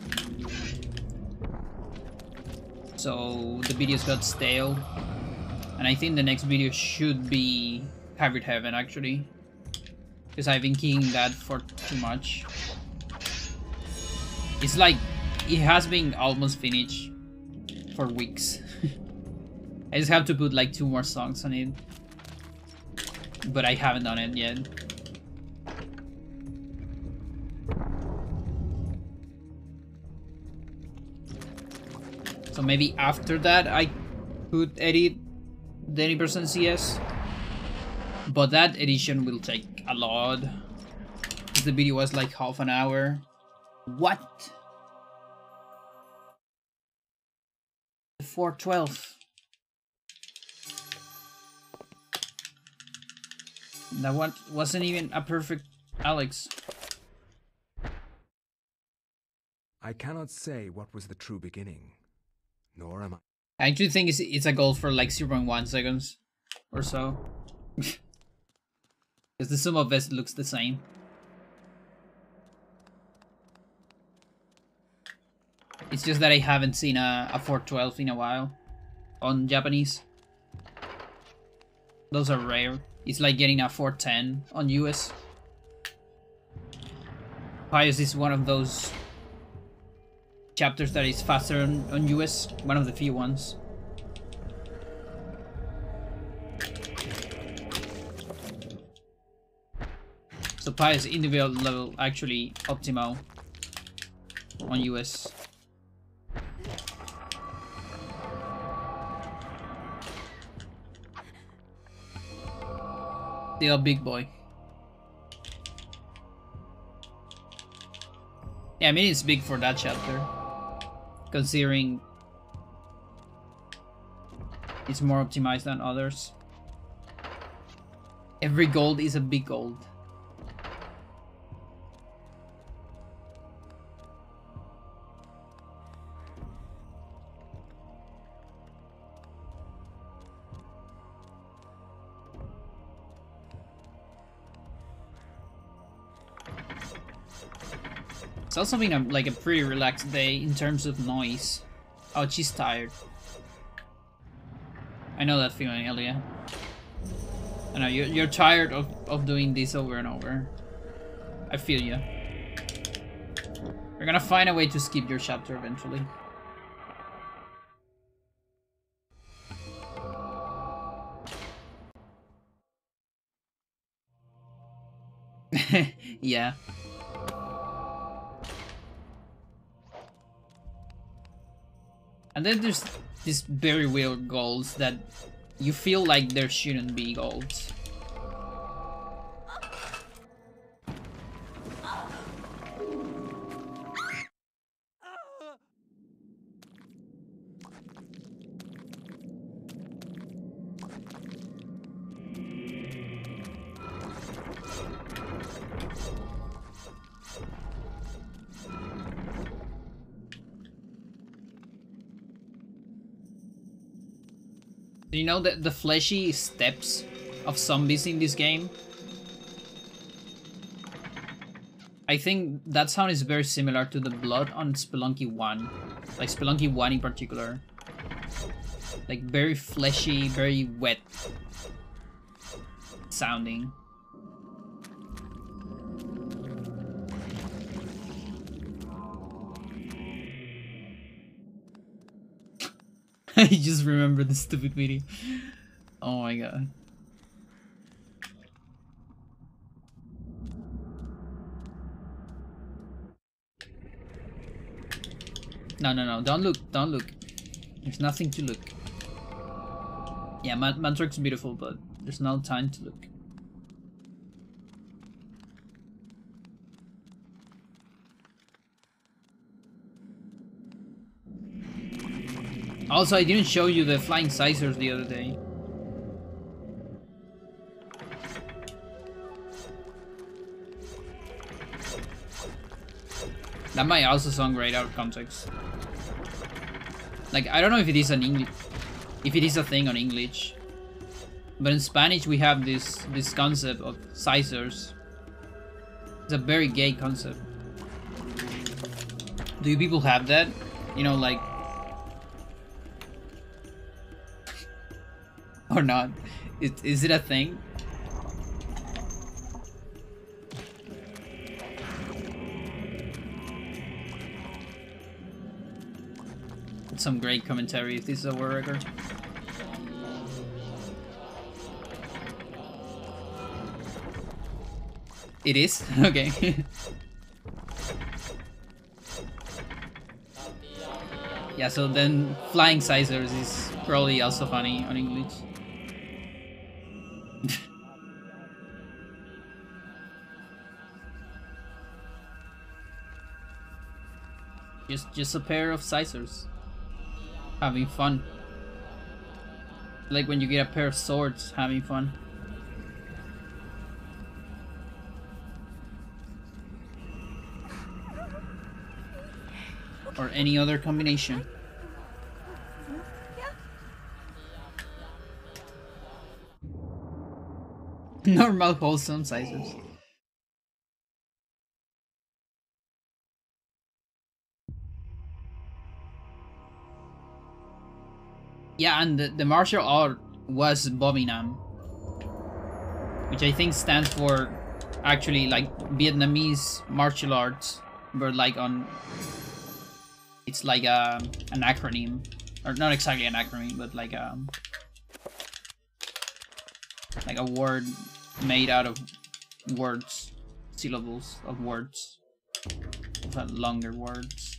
So the videos got stale. And I think the next video should be Hybrid Heaven actually. Because I've been keying that for too much. It's like, it has been almost finished for weeks. I just have to put like 2 more songs on it. but I haven't done it yet. So maybe after that I could edit the 80% CS, but that edition will take a lot. The video was like half an hour. What? 412. That one wasn't even a perfect Alex. I cannot say what was the true beginning, nor am I. I actually think it's a goal for like 0.1 seconds or so. Because the sum of best looks the same. It's just that I haven't seen a 412 in a while on Japanese. Those are rare. It's like getting a 410 on US. Pius is one of those chapters that is faster on US. One of the few ones. So Pius individual level actually optimal on US. Still a big boy. Yeah, I mean it's big for that chapter, considering it's more optimized than others. Every gold is a big gold. It's also been like a pretty relaxed day in terms of noise. Oh, she's tired. I know that feeling, Elia. I know you're tired of doing this over and over. I feel you. You're gonna find a way to skip your chapter eventually. Yeah. And then there's these very weird goals that you feel like there shouldn't be goals. Do you know that the fleshy steps of zombies in this game? I think that sound is very similar to the blood on Spelunky 1. Like Spelunky 1 in particular. Like very fleshy, very wet sounding. I just remember the stupid video. Oh my god. No, don't look, don't look. There's nothing to look. Yeah, Mantrok's beautiful, but there's no time to look. Also, I didn't show you the flying scissors the other day. That might also sound great out of context. Like, I don't know if it is if it is a thing on English, but in Spanish we have this concept of scissors. It's a very gay concept. Do you people have that? You know, like, or not? Is it a thing? Some great commentary if this is a war record. It is? Okay. Yeah, so then flying scissors is probably also funny on English. just a pair of scissors. Having fun. Like when you get a pair of swords, having fun. Or any other combination. Normal wholesome scissors. Yeah, and the martial art was Bobinam, which I think stands for actually like Vietnamese martial arts, but like on it's like an acronym, or not exactly an acronym, but like a word made out of words, syllables of words, longer words.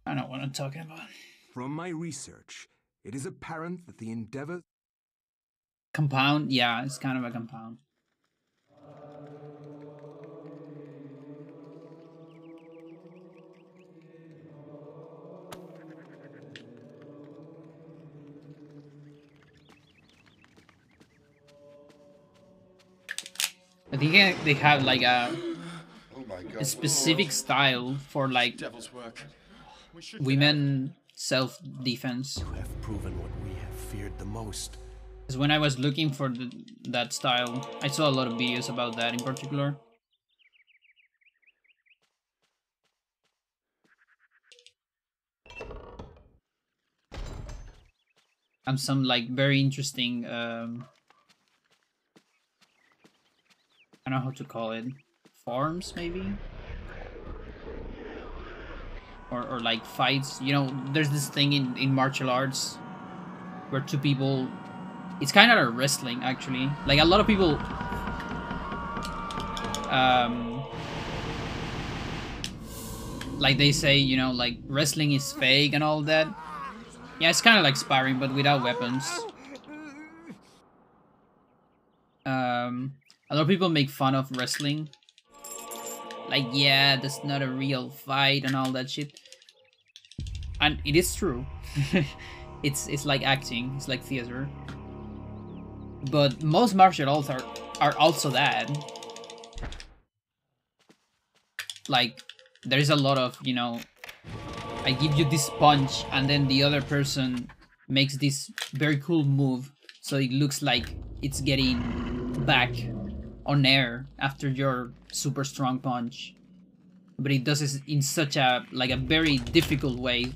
I know what I'm talking about. From my research, it is apparent that the endeavor... Compound? Yeah, it's kind of a compound. I think they have like a specific style for like women self-defense. You have proven what we have feared the most. Because when I was looking for that style, I saw a lot of videos about that in particular. And some like very interesting I don't know how to call it, forms maybe, or like fights. You know, there's this thing in martial arts where two people, it's kind of a wrestling actually. Like a lot of people like they say, you know, like wrestling is fake and all that. Yeah, it's kind of like sparring but without weapons. A lot of people make fun of wrestling. Like, yeah, that's not a real fight and all that shit. And it is true. It's like acting, it's like theater. But most martial arts are also that. Like, there's a lot of, you know, I give you this punch and then the other person makes this very cool move so it looks like it's getting back on air after your super strong punch, but it does it in such a like a very difficult way,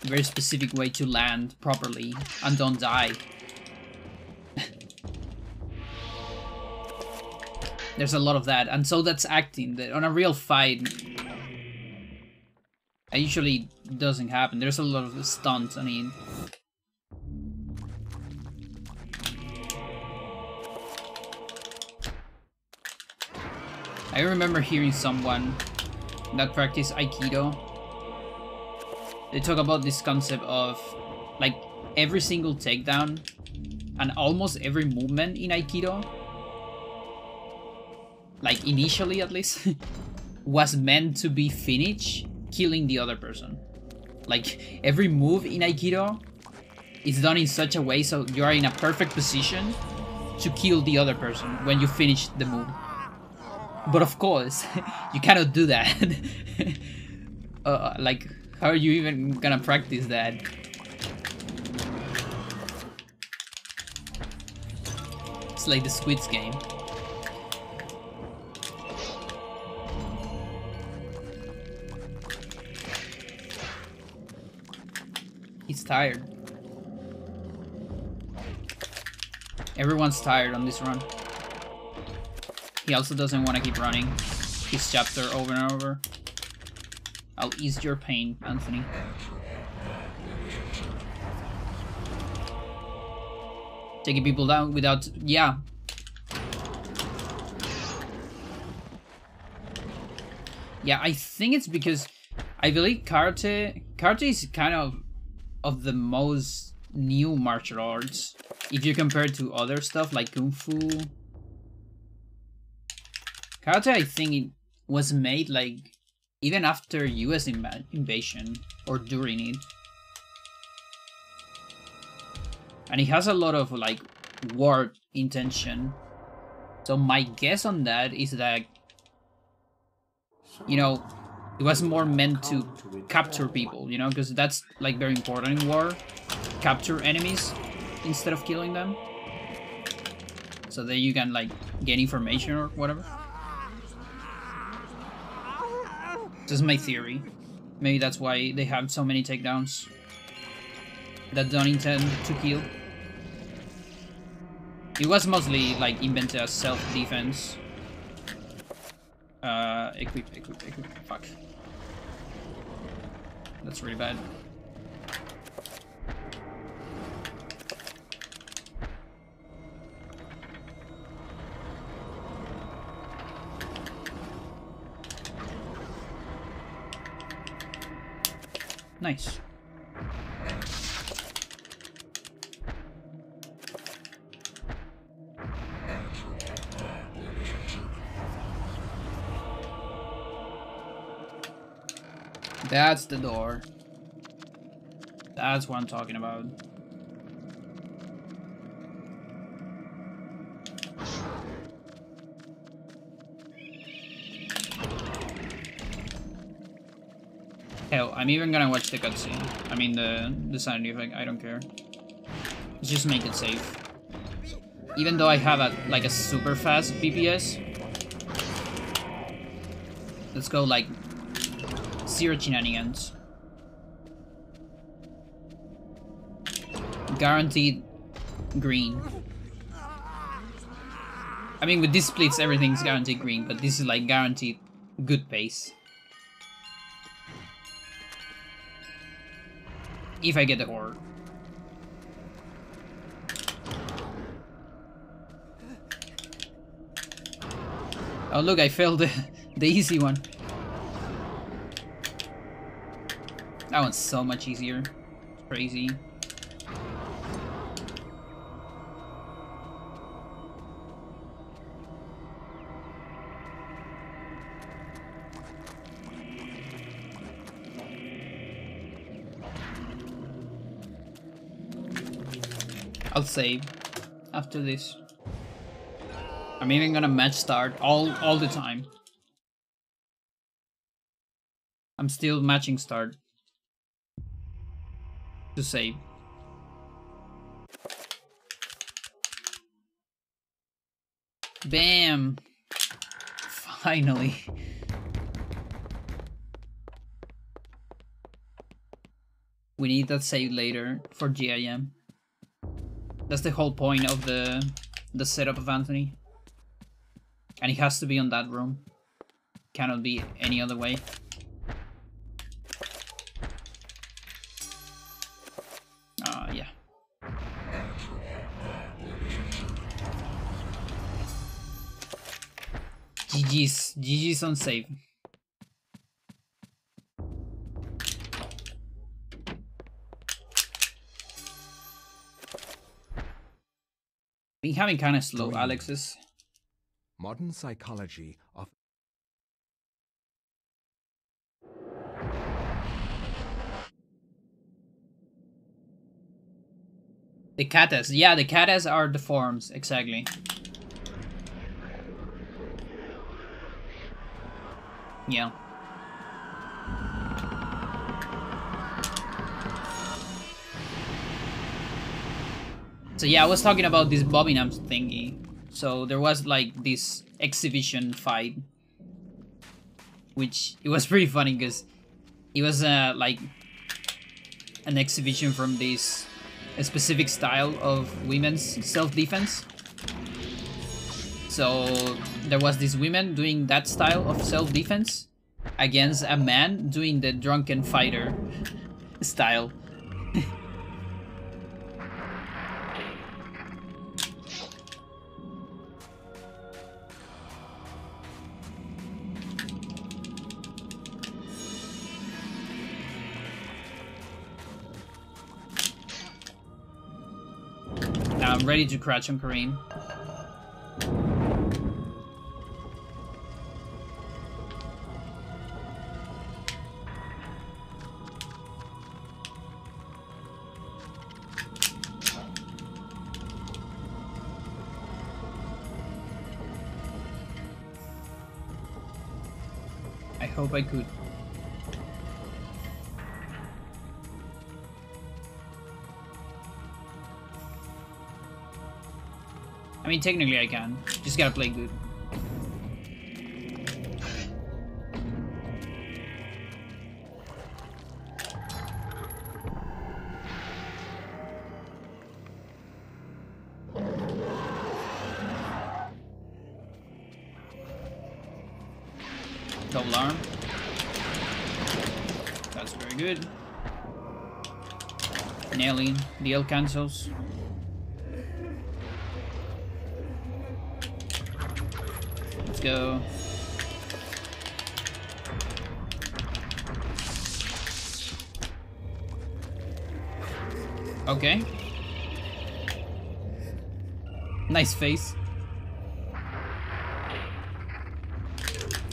very specific way to land properly and don't die. There's a lot of that, and so that's acting. That on a real fight it usually doesn't happen. There's a lot of stunts. I mean, I remember hearing someone that practiced Aikido. They talk about this concept of like every single takedown and almost every movement in Aikido, like initially at least, was meant to be finished killing the other person. Like every move in Aikido is done in such a way so you are in a perfect position to kill the other person when you finish the move. But of course, you cannot do that. Like, how are you even gonna practice that? It's like the Squid Game. He's tired. Everyone's tired on this run. He also doesn't want to keep running his chapter over and over. I'll ease your pain, Anthony. Taking people down without... Yeah, Yeah, I think it's because I believe karate is kind of the most new martial arts if you compare it to other stuff like kung fu. Karate, I think it was made like even after US invasion or during it. And it has a lot of like war intention. So my guess on that is that, you know, it was more meant to capture people, you know, because that's like very important in war. Capture enemies instead of killing them. So that you can like get information or whatever. This is my theory. Maybe that's why they have so many takedowns that don't intend to kill. It was mostly like invented as self-defense. Equip. Fuck. That's really bad. Nice. That's the door. That's what I'm talking about. Hell, I'm even gonna watch the cutscene. I mean the sound effect, I don't care. Just make it safe. Even though I have like a super fast BPS. Let's go like 0 shenanigans. Guaranteed green. I mean with these splits everything's guaranteed green, but this is like guaranteed good pace. If I get the ore. Oh look, I failed the easy one. That one's so much easier. Crazy. I'll save after this. I'm even gonna match start all the time. I'm still matching start to save. Bam! Finally. We need that save later for GIM. That's the whole point of the setup of Anthony. And it has to be on that room. Cannot be any other way. Yeah. GG's on save. Been having kind of slow Alex's. Modern psychology of The katas. Yeah, the katas are the forms, exactly. Yeah. So yeah, I was talking about this Bobinam thingy. So there was like this exhibition fight, which it was pretty funny because it was like an exhibition from this specific style of women's self-defense. So there was this woman doing that style of self-defense against a man doing the drunken fighter style. I'm ready to crouch on Kareem. I hope I could. I mean, technically I can. Just gotta play good. Double arm. That's very good. Nailing the L cancels. Let's go. Okay. Nice face.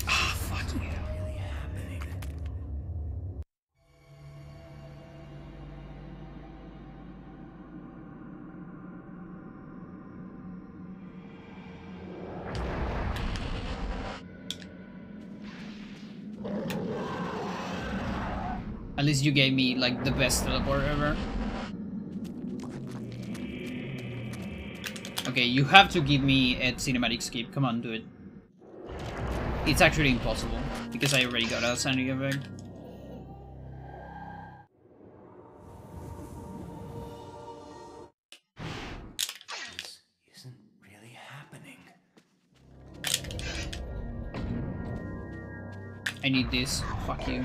Ah, fuck you. At least you gave me like the best teleport ever. Okay, you have to give me a cinematic skip. Come on, do it. It's actually impossible because I already got a sanity effect. This isn't really happening. I need this. Fuck you.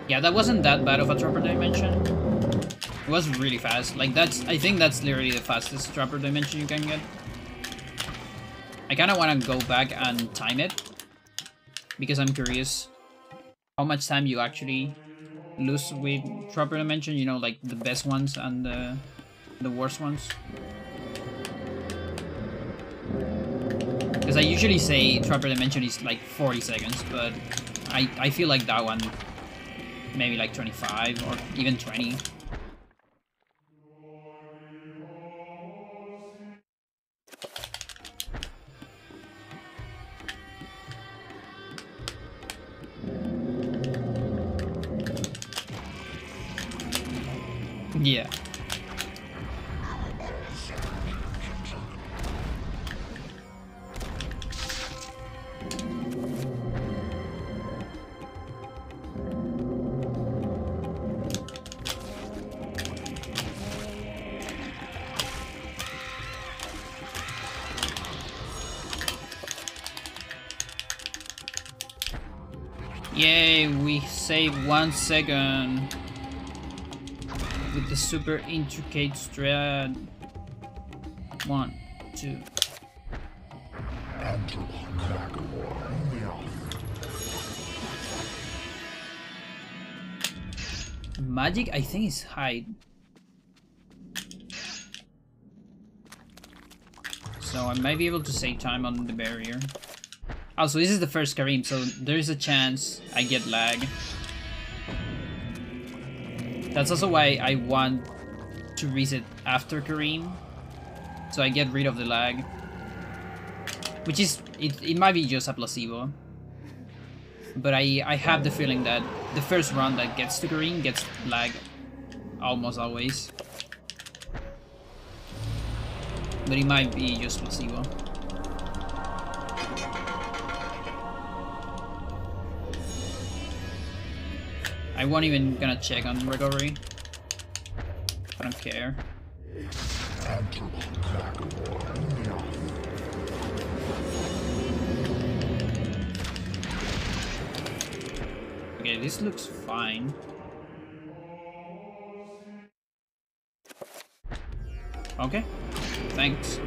Yeah, that wasn't that bad of a trapper dimension. It was really fast. Like I think that's literally the fastest trapper dimension you can get. I kind of want to go back and time it because I'm curious how much time you actually lose with trapper dimension. You know, like the best ones and the worst ones. Because I usually say trapper dimension is like 40 seconds, but I feel like that one maybe like 25 or even 20. Yeah. Yay, we save 1 second with the super intricate strat. 1, 2. Magic, I think, is hide. So I might be able to save time on the barrier. Also, this is the first Kareem, so there's a chance I get lag. That's also why I want to reset after Kareem, so I get rid of the lag. Which is, it might be just a placebo. But I have the feeling that the first run that gets to Kareem gets lag almost always. But it might be just placebo. I won't even gonna check on recovery. I don't care. Okay, this looks fine. Okay, thanks.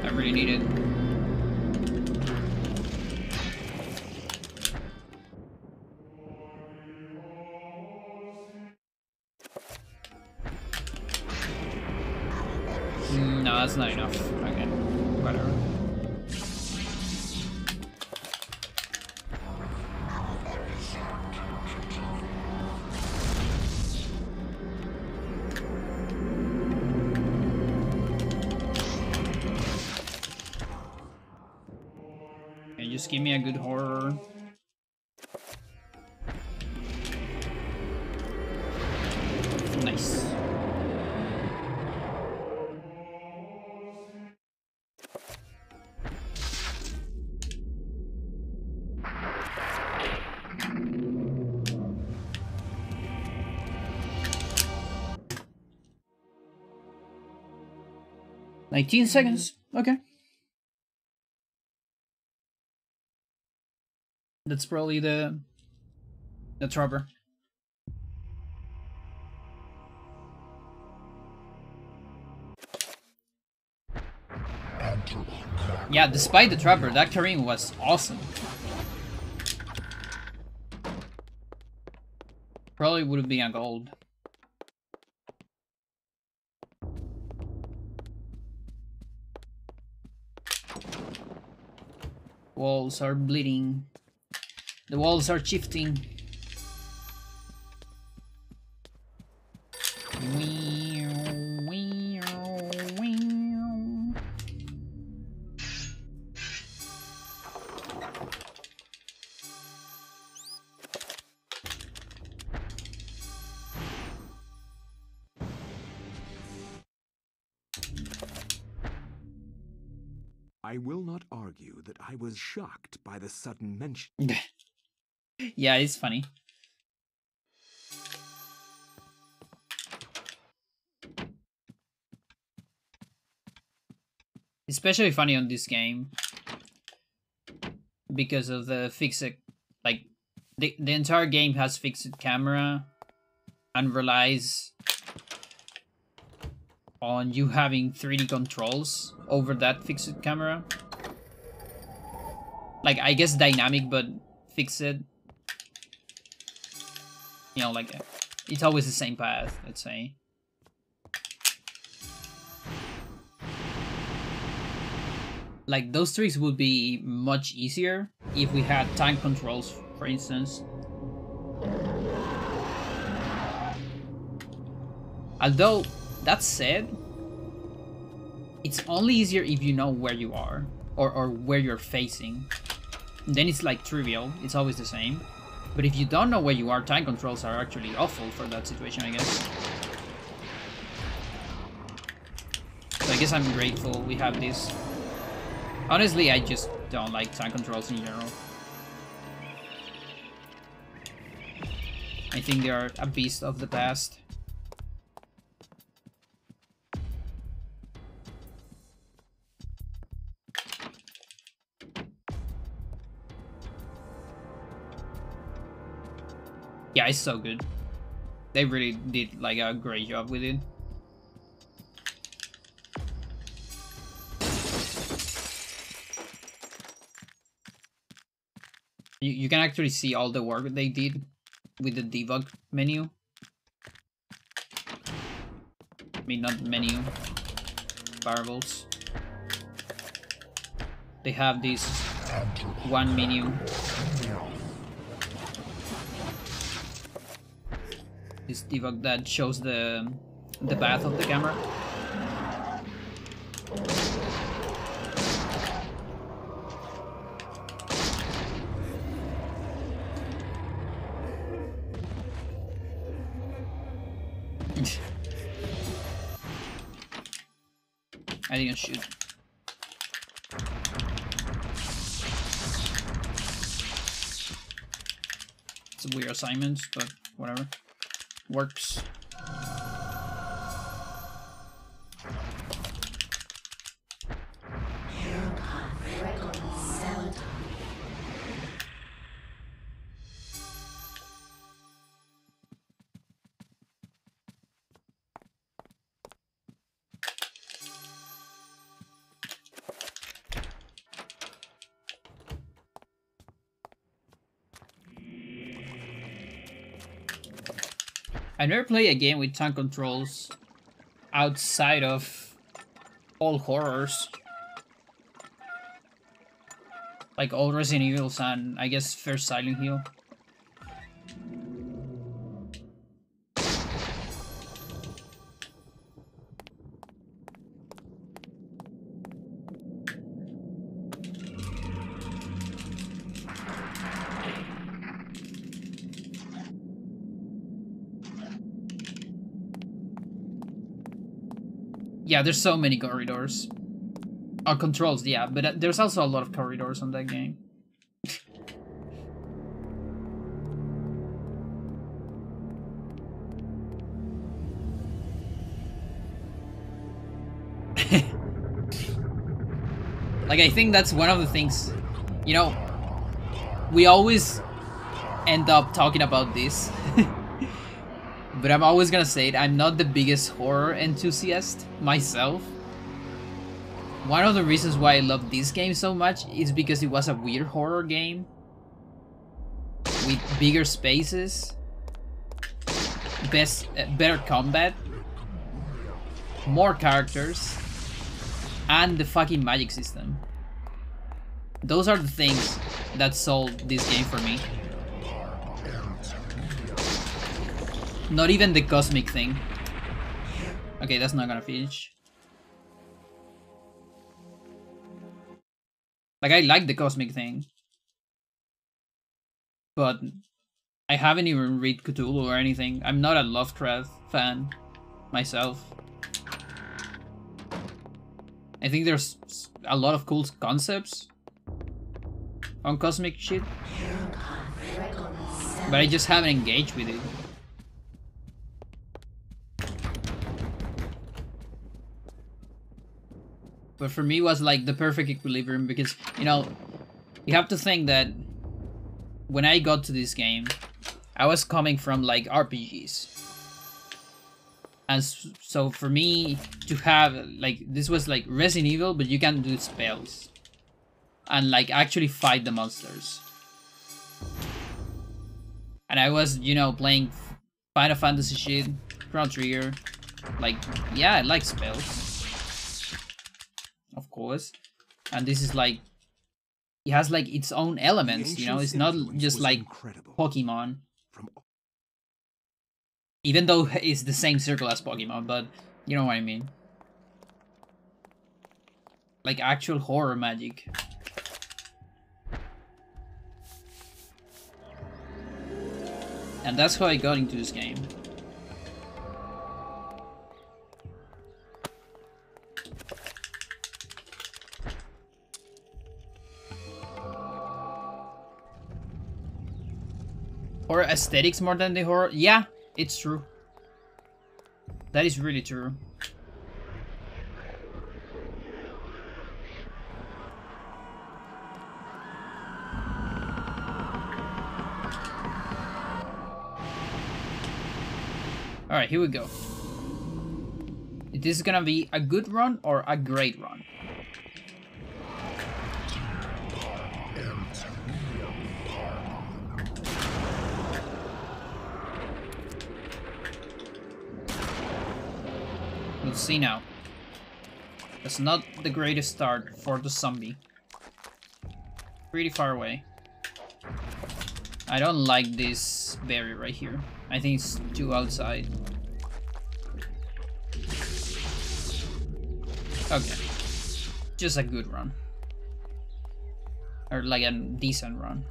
I really need it. that's not enough. Okay, whatever. Okay, just give me a good horror. Nice. "19 seconds. Okay. That's probably the trapper. Yeah, despite the trapper, that carrying was awesome. Probably would have been a gold. Walls are bleeding. The walls are shifting. I will not argue that I was shocked by the sudden mention. Yeah, it's funny. Especially funny on this game because of the fixed, like the entire game has fixed camera and relies on you having 3D controls over that fixed camera. Like, I guess dynamic, but fixed. You know, like, it's always the same path, let's say. Like, those tricks would be much easier if we had time controls, for instance. Although, that said, it's only easier if you know where you are, or where you're facing. Then it's like trivial, it's always the same. But if you don't know where you are, time controls are actually awful for that situation, I guess. So I guess I'm grateful we have this. Honestly, I just don't like time controls in general. I think they are a beast of the past. Yeah, it's so good. They really did like a great job with it. You can actually see all the work they did with the debug menu. I mean, not menu, variables. They have this one menu. This debug that shows the path of the camera. I didn't shoot. It's a weird assignment, but whatever. Works. I never played a game with tank controls outside of all horrors. Like all Resident Evils and I guess first Silent Hill. Yeah, there's so many corridors. Or controls, yeah, but there's also a lot of corridors on that game. Like, I think that's one of the things, you know, we always end up talking about this. But I'm always gonna say it, I'm not the biggest horror enthusiast myself. One of the reasons why I love this game so much is because it was a weird horror game with bigger spaces, better combat, more characters, and the fucking magic system. Those are the things that sold this game for me. Not even the cosmic thing. Okay, that's not gonna finish. Like, I like the cosmic thing. But I haven't even read Cthulhu or anything. I'm not a Lovecraft fan myself. I think there's a lot of cool concepts on cosmic shit. But I just haven't engaged with it. But for me, it was like the perfect equilibrium because, you know, you have to think that when I got to this game, I was coming from like RPGs. And so for me to have, like, this was like Resident Evil, but you can do spells. And like actually fight the monsters. And I was, you know, playing Final Fantasy shit, Chrono Trigger. Like, yeah, I like spells. Of course. And this is like, it has like its own elements, you know, it's not just like Pokemon. Even though it's the same circle as Pokemon, but you know what I mean. Like actual horror magic. And that's how I got into this game. Horror aesthetics more than the horror? Yeah, it's true. That is really true. Alright, here we go. Is this gonna be a good run or a great run? We'll see now. That's not the greatest start for the zombie. Pretty far away. I don't like this barrier right here. I think it's too outside. Okay. Just a good run. Or like a decent run.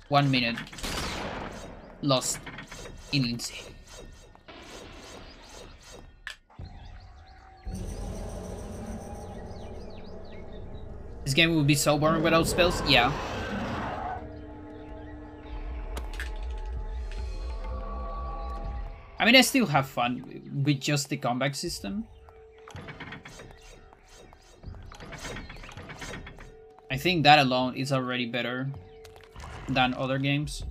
One minute. Lost in Lindsay. This game would be so boring without spells? Yeah. I mean, I still have fun with just the combat system. I think that alone is already better than other games.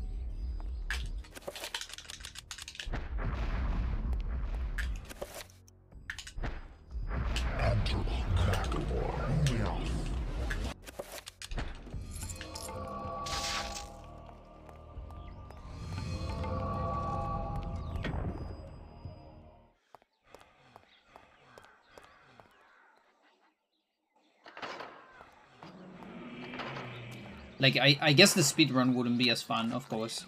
Like, I guess the speedrun wouldn't be as fun, of course.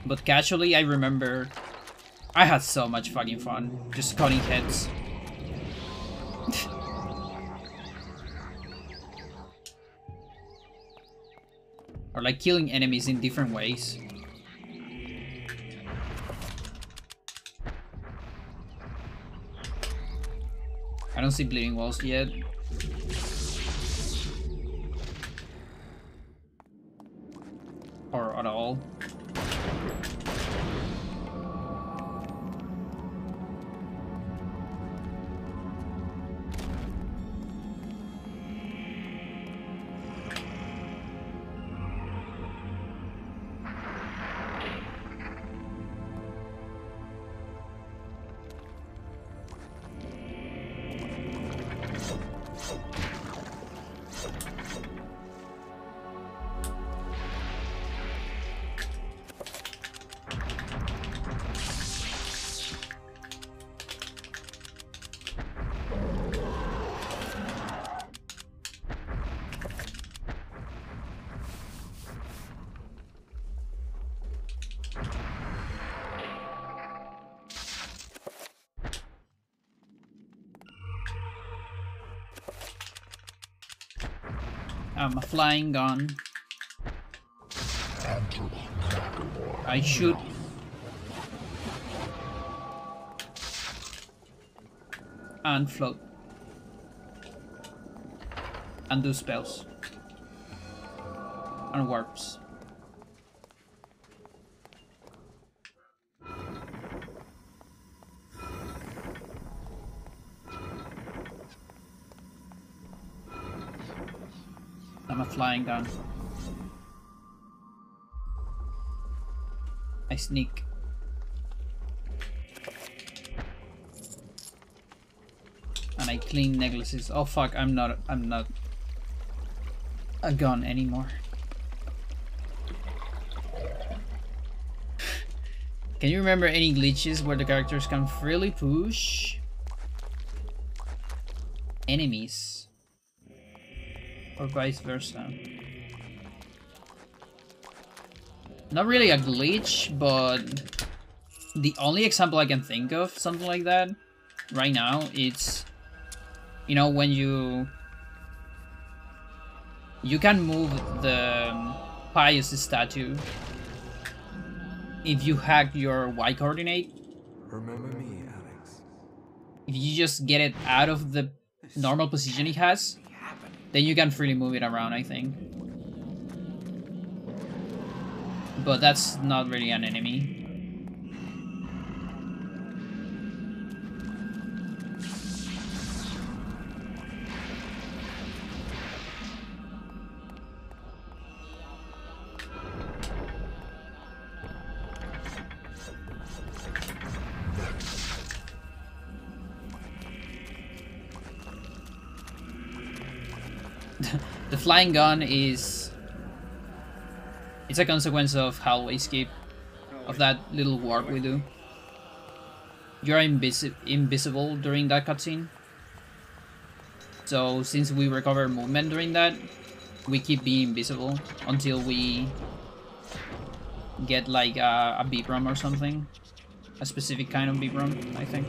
But casually, I remember I had so much fucking fun just cutting heads. Or like killing enemies in different ways. I don't see bleeding walls yet. Or at all. A flying gun. I shoot. And float. And do spells. And warps. I'm a flying gun. I sneak. And I clean necklaces. Oh fuck, I'm not a gun anymore. Can you remember any glitches where the characters can freely push enemies? Or vice versa. Not really a glitch, but the only example I can think of something like that right now, it's, you know, when you can move the pious statue if you hack your Y coordinate. Remember me, Alex. If you just get it out of the normal position it has, then you can freely move it around, I think. But that's not really an enemy. The flying gun is... it's a consequence of hallway skip, of that little warp we do. You're invisible during that cutscene. So since we recover movement during that, we keep being invisible until we get like a beep-rum or something. A specific kind of beep-rum, I think.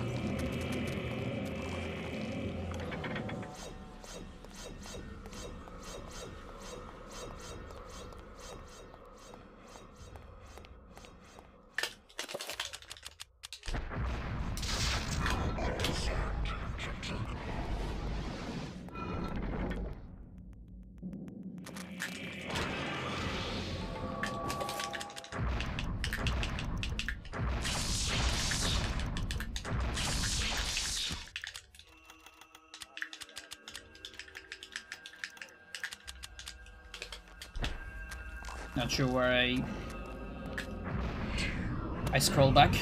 Not sure where I scroll back.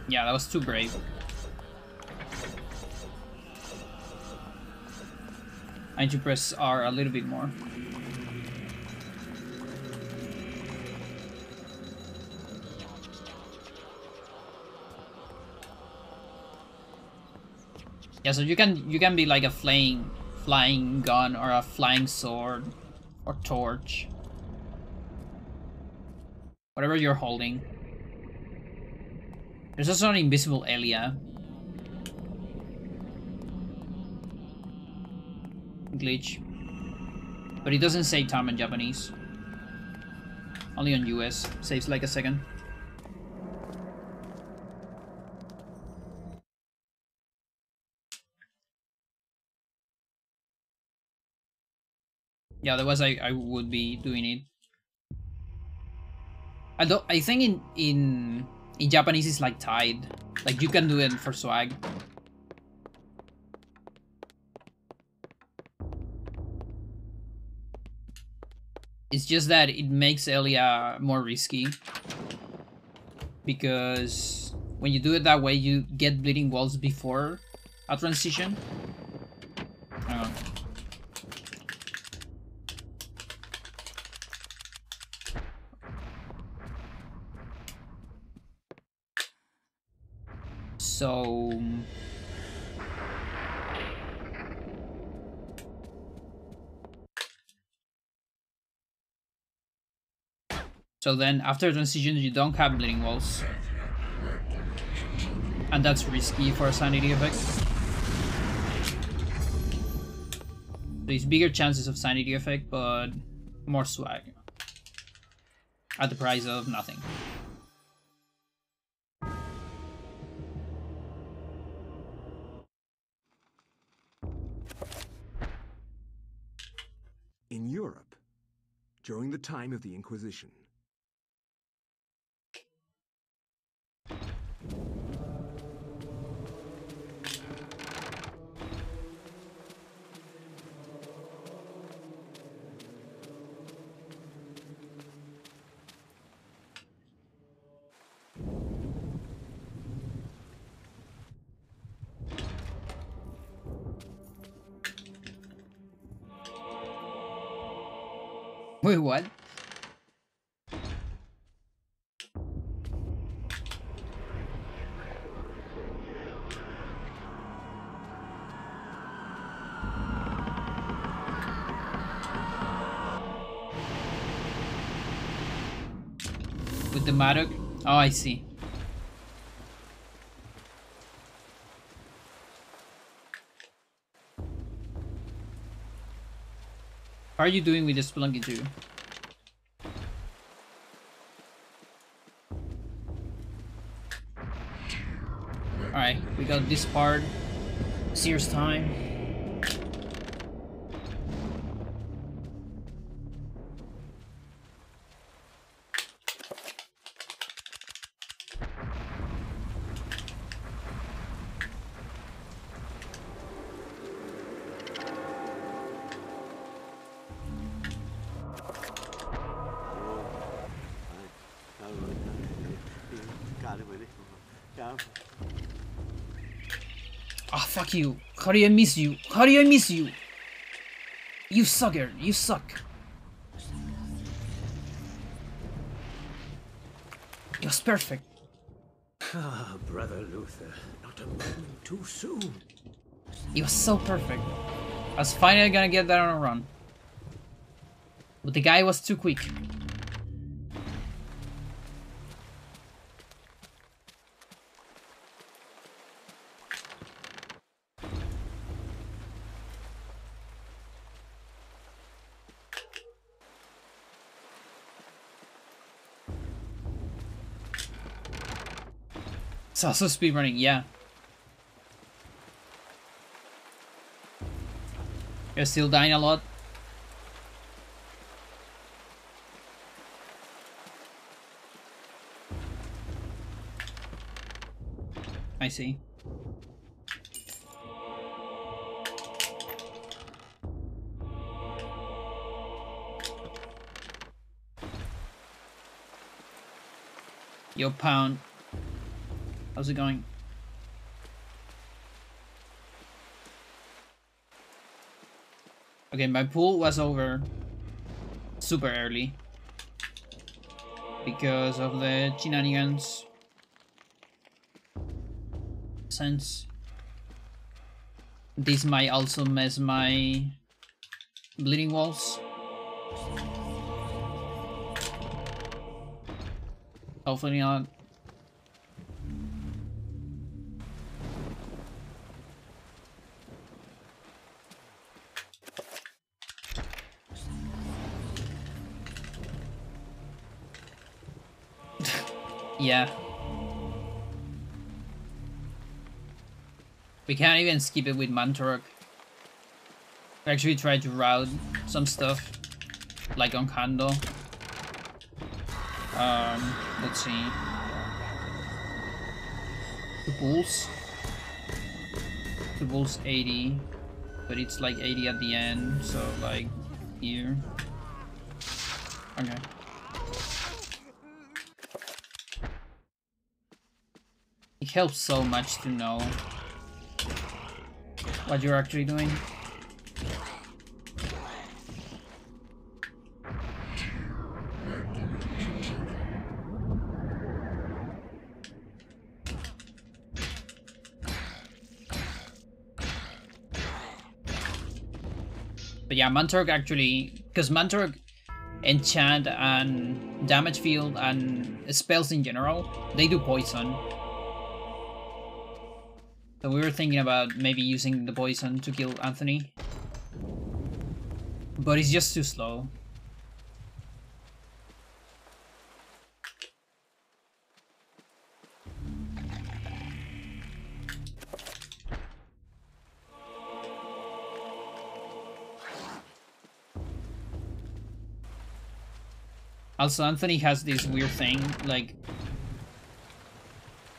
Yeah, that was too brave. I need to press R a little bit more. Yeah, so you can be like a flying gun or a flying sword or torch. Whatever you're holding. There's also an invisible Elia glitch. But it doesn't say time in Japanese. Only on US. Saves like a second. Yeah, otherwise I would be doing it. I think in Japanese it's like tied. Like you can do it for swag. It's just that it makes Elia more risky. Because when you do it that way, you get bleeding walls before a transition. Hang on. So then after transition you don't have bleeding walls. And that's risky for a sanity effect. There's bigger chances of sanity effect, but more swag. At the price of nothing. In Europe, during the time of the Inquisition, Wait, what? With the Madoc? Oh, I see. How are you doing with the Spelunky 2? Alright, we got this part. Sears time. Oh, fuck you. How do I miss you? How do I miss you? You sucker. You suck. It was perfect. Ah, Brother Luther, not a moment too soon. It was so perfect. I was finally gonna get that on a run. But the guy was too quick. It's also speedrunning, yeah. You're still dying a lot. I see. Yo, Pound. How's it going? Okay, my pool was over super early because of the shenanigans. Since This might also mess my bleeding walls. Hopefully not. Yeah. We can't even skip it with Mantorok. We actually tried to route some stuff, like on Kando. Let's see. The Bulls. The Bulls 80, but it's like 80 at the end, so like here. Okay. It helps so much to know what you're actually doing. But yeah, Mantorok actually, because Mantorok enchant and damage field and spells in general, they do poison. So we were thinking about maybe using the poison to kill Anthony. But it's just too slow. Also, Anthony has this weird thing, like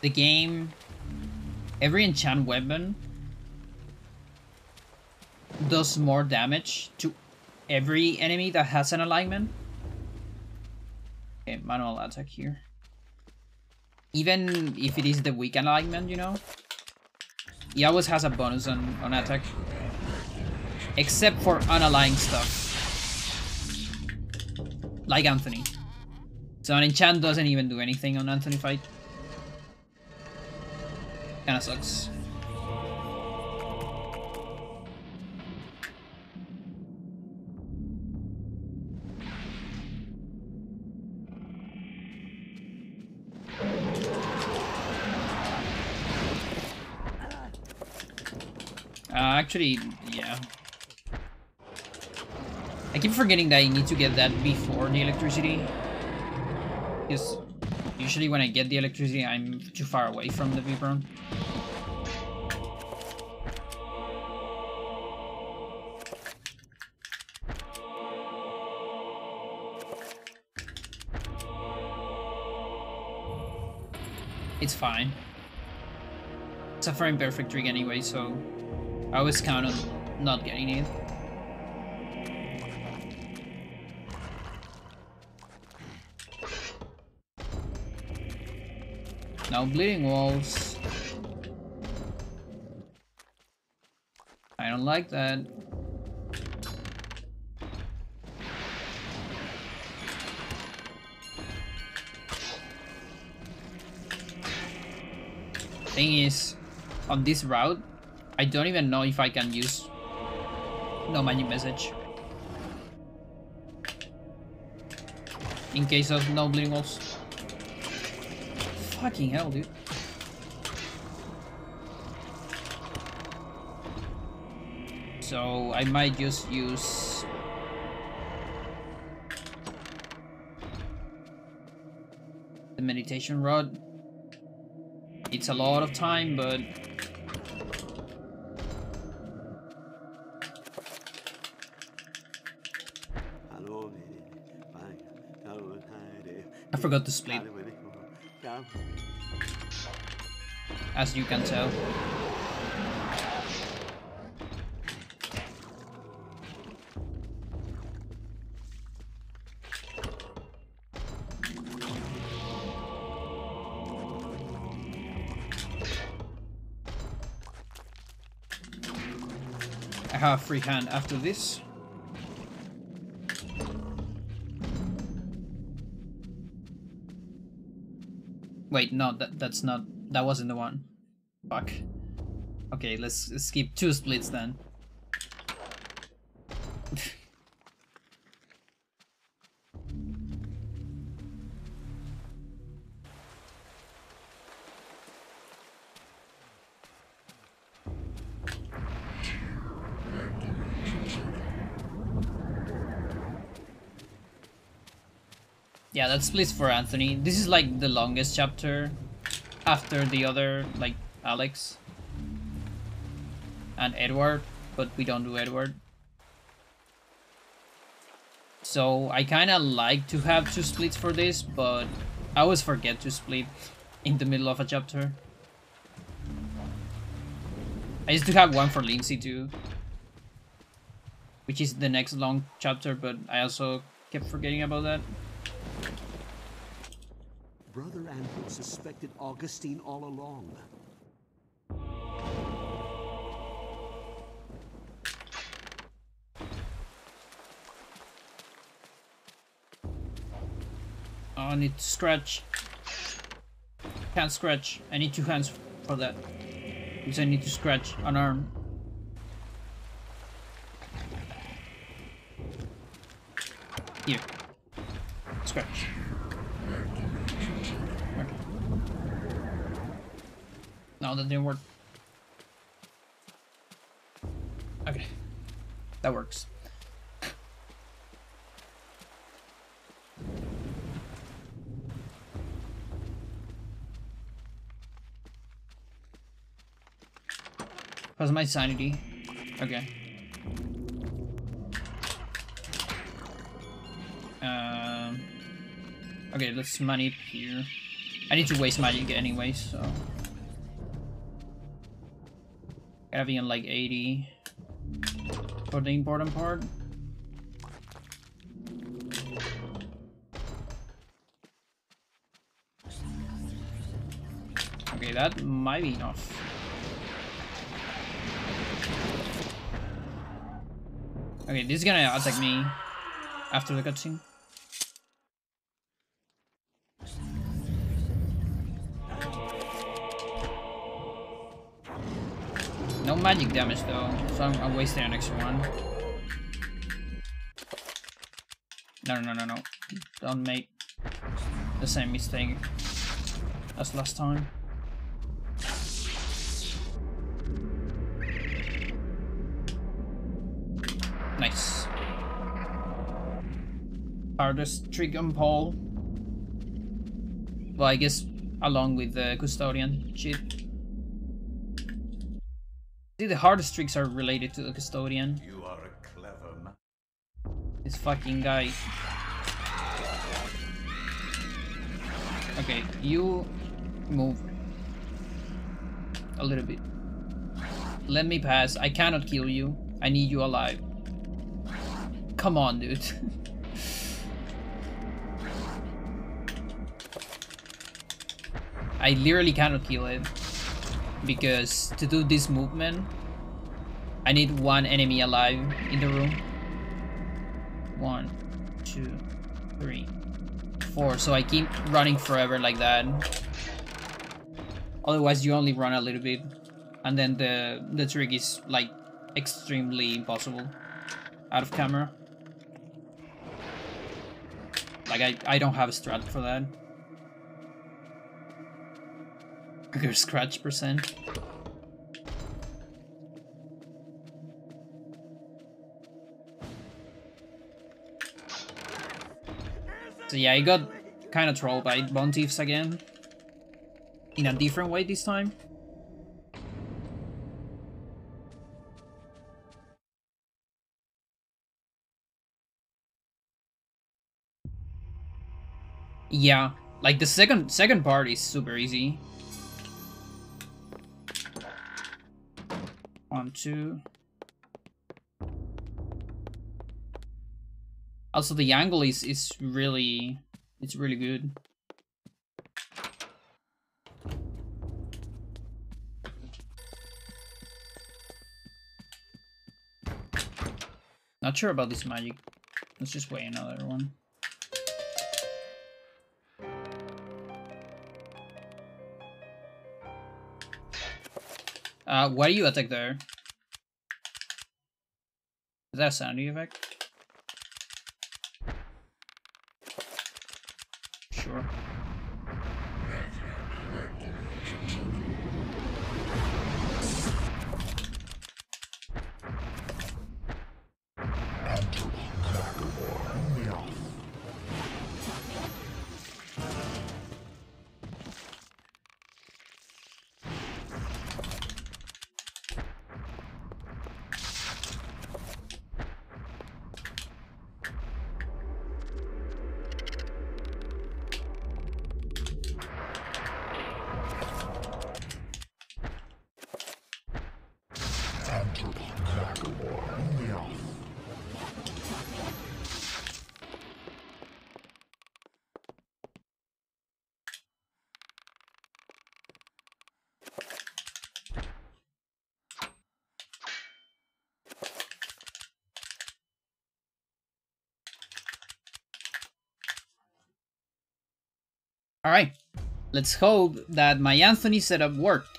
the game, every enchant weapon does more damage to every enemy that has an alignment. Okay, manual attack here. Even if it is the weak alignment, you know, he always has a bonus on attack. Except for unaligned stuff. Like Anthony. So an enchant doesn't even do anything on Anthony fight. Kinda sucks. Actually, yeah. I keep forgetting that I need to get that before the electricity. Because usually when I get the electricity, I'm too far away from the Vibron. It's fine. It's a frame perfect trick anyway, so I always count on not getting it. Now bleeding walls. I don't like that. Thing is, on this route, I don't even know if I can use no magic message. In case of no bleeding walls. Fucking hell, dude. So I might just use the meditation rod. It's a lot of time, but I forgot to split, as you can tell. I have free hand after this. Wait, no, that wasn't the one. Fuck. Okay, let's skip 2 splits then. Yeah, that splits for Anthony. This is like the longest chapter after the other, like Alex and Edward, but we don't do Edward. So I kind of like to have 2 splits for this, but I always forget to split in the middle of a chapter. I used to have one for Lindsay too, which is the next long chapter, but I also kept forgetting about that. Brother Andrew suspected Augustine all along. Oh, I need to scratch. Can't scratch. I need 2 hands for that. Because I need to scratch an arm. Here. Scratch. Okay. No, that didn't work. Okay. That works. How's my sanity? Okay. Okay, let's money here. I need to waste magic anyway, so gotta be on like 80 for the important part. Okay, that might be enough. Okay, this is gonna attack me after the cutscene. No magic damage though, so I'm wasting an extra one. No. Don't make the same mistake as last time. Nice. Hardest trick on Paul. Well, I guess along with the custodian shit. See, the hardest tricks are related to the custodian. You are a clever man. This fucking guy. Okay, you move a little bit. Let me pass. I cannot kill you. I need you alive. Come on, dude. I literally cannot kill it. Because to do this movement, I need 1 enemy alive in the room. 1, 2, 3, 4. So I keep running forever like that. Otherwise you only run a little bit. And then the trick is like extremely impossible out of camera. Like I don't have a strat for that. Bigger scratch percent. So yeah, I got kind of trolled by Bone Thieves again. In a different way this time. Yeah, like the second part is super easy. 1, 2. Also, the angle is really, it's really good. Not sure about this magic. Let's just wait another one. Why do you attack there? Is that a sanity effect? Sure. Alright, let's hope that my Anthony setup worked.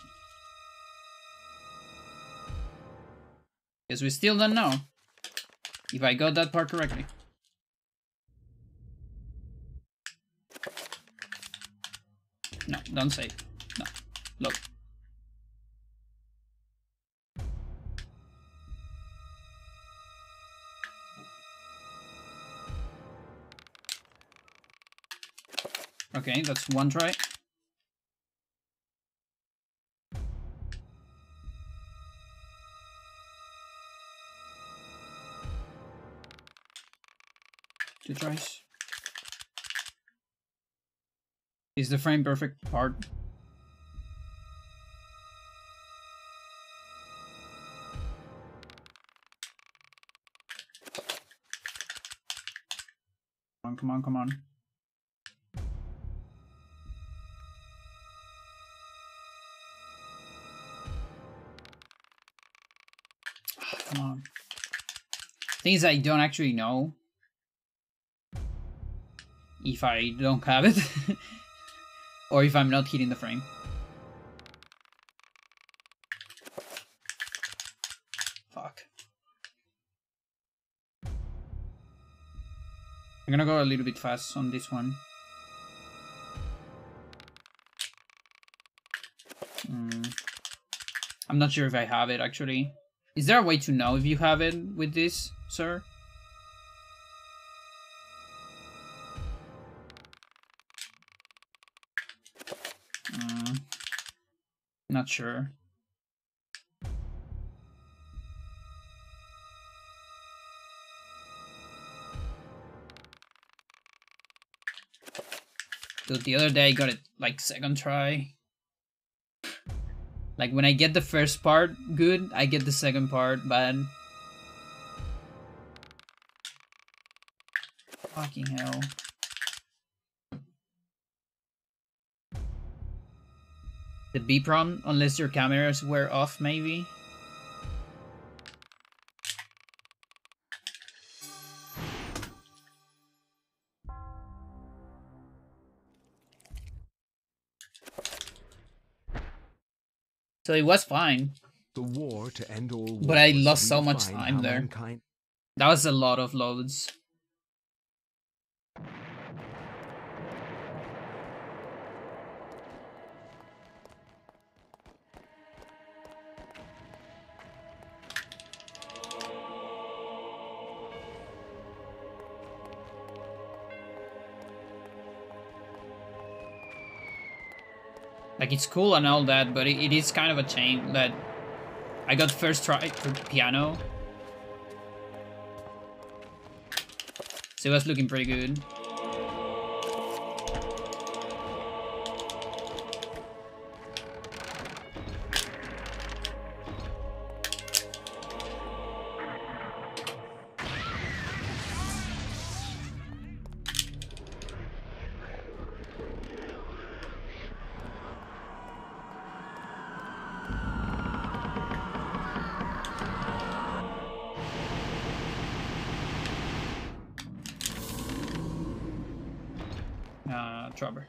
Because we still don't know if I got that part correctly. No, don't save. No, look. Okay, that's one try. Two tries. Is the frame perfect part? Come on, come on, come on. Come on. Things I don't actually know if I don't have it or if I'm not hitting the frame. Fuck. I'm gonna go a little bit fast on this one. I'm not sure if I have it actually. Is there a way to know if you have it with this, sir? Not sure. Dude, the other day I got it like second try. Like when I get the first part good, I get the second part bad. Fucking hell. The B prompt, unless your cameras were off, maybe. So it was fine. The war to end all But I wars lost so much redefine time how there. mankind- That was a lot of loads. Like, it's cool and all that, but it is kind of a shame that I got first try for piano. So it was looking pretty good. Trouble.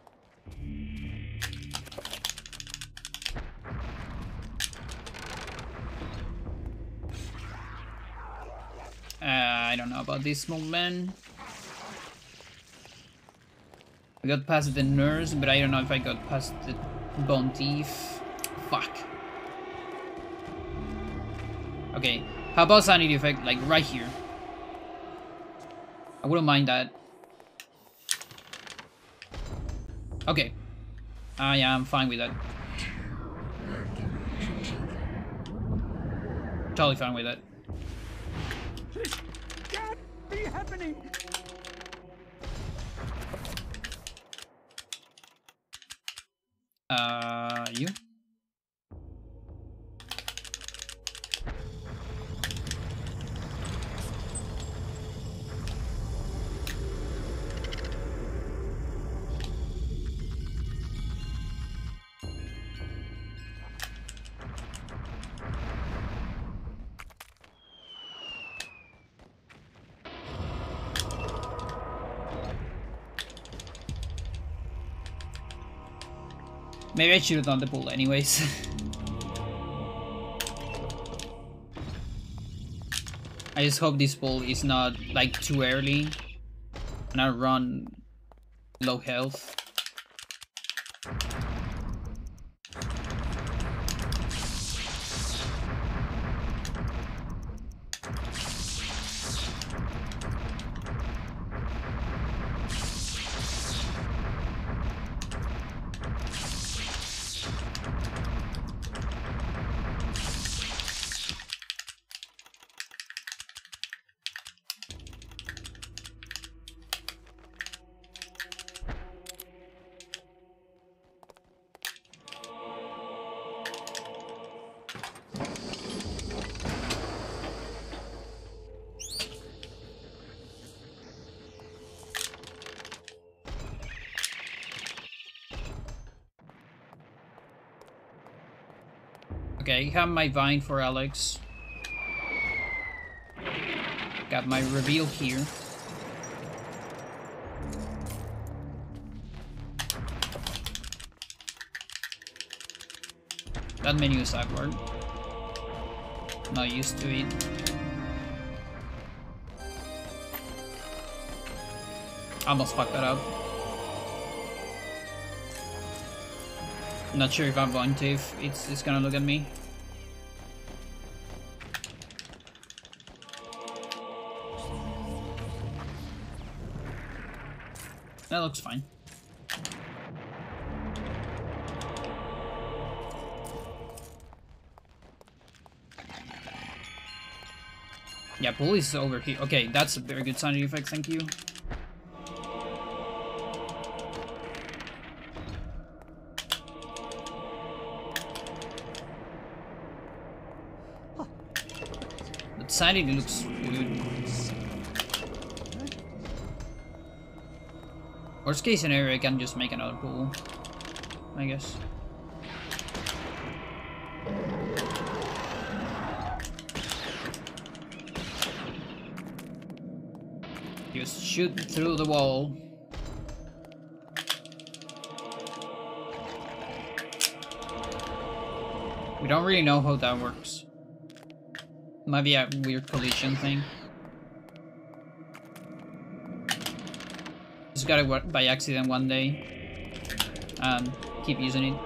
I don't know about this movement. I got past the nurse, but I don't know if I got past the bone thief. Fuck. Okay, how about sanity effect, like right here? I wouldn't mind that. Okay. Yeah, I'm fine with that. Totally fine with that. Can't be happening. You? Maybe I should have done the pull anyways. I just hope this pull is not like too early and I run low health. Okay, have my vine for Alex. Got my reveal here. That menu is awkward. Not used to it. Almost fucked that up. Not sure if I'm going to, if it's gonna look at me. That looks fine. Yeah, police is over here. Okay, that's a very good sound effect, thank you. But sanity looks good. Worst case scenario, I can just make another pool, I guess. Just shoot through the wall. We don't really know how that works. Might be a weird collision thing. Just got it by accident one day. Keep using it.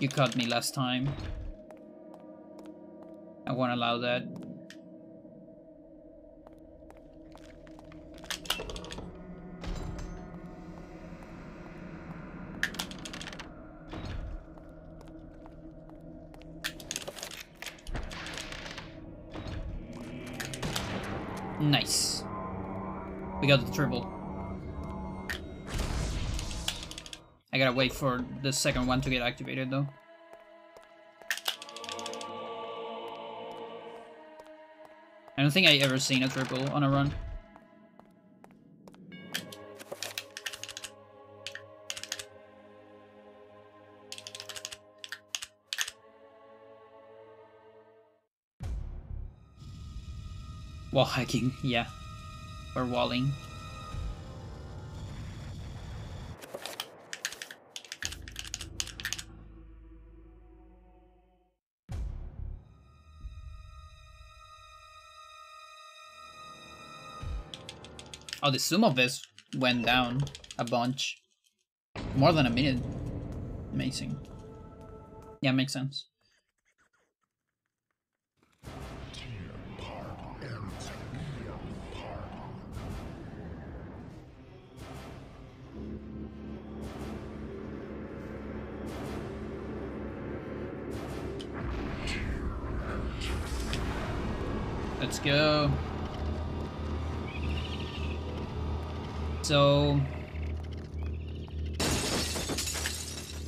You caught me last time. I won't allow that. Nice. We got the triple. I gotta wait for the second one to get activated though. I don't think I ever seen a triple on a run. Wall hacking, yeah. Or walling. Oh, the zoom of this went down a bunch. More than a minute. Amazing. Yeah, makes sense. Let's go. So,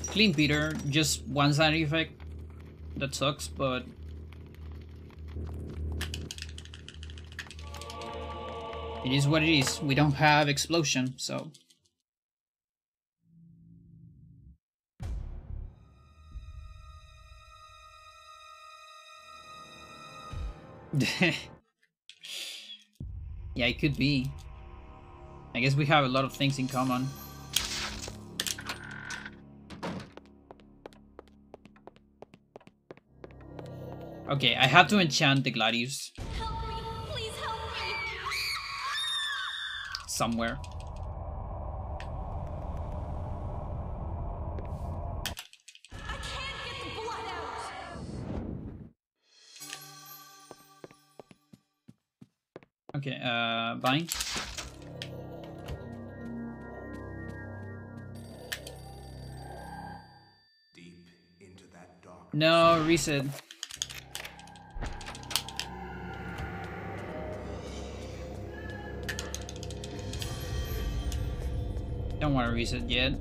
Clean Peter, just one side effect. That sucks, but it is what it is. We don't have explosion, so. Yeah, it could be. I guess we have a lot of things in common. Okay, I have to enchant the Gladius. Help me! Please help me! Somewhere. I can't get the blood out! Okay, bind. Deep into that dark. No, reset. Don't want to reset yet.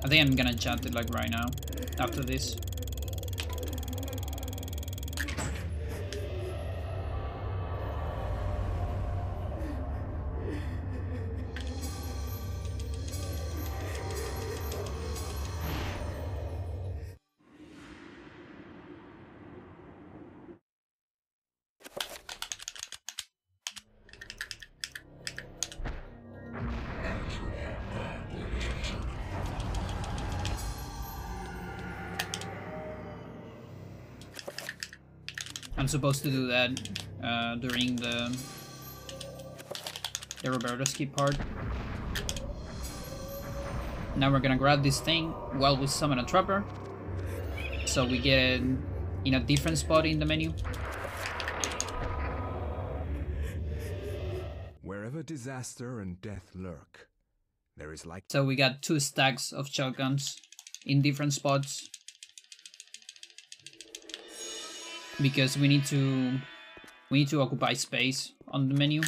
I think I'm gonna enchant it like right now, after this. I'm supposed to do that during the Roberto Skip part. Now we're gonna grab this thing while we summon a trapper, so we get it in a different spot in the menu. Wherever disaster and death lurk, there is like. So we got 2 stacks of shotguns in different spots. Because we need to occupy space on the menu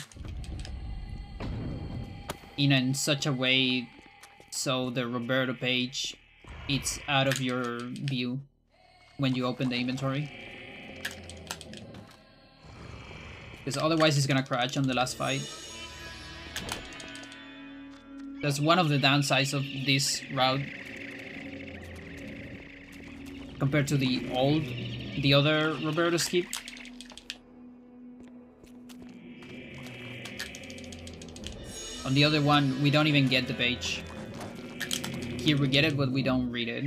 in such a way so the Roberto page it's out of your view when you open the inventory. Because otherwise it's gonna crash on the last fight. That's one of the downsides of this route compared to the other Roberto Skip. On the other one, we don't even get the page. Here we get it, but we don't read it.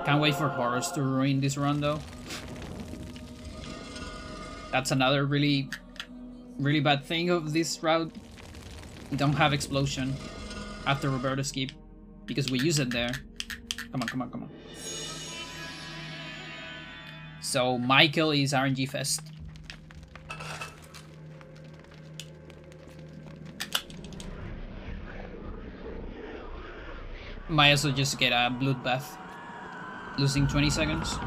Can't wait for horrors to ruin this run though. That's another really bad thing of this route. We don't have explosion after Roberto Skip because we use it there. Come on, come on, come on. So Michael is RNG Fest. Might also just get a bloodbath. Losing 20 seconds.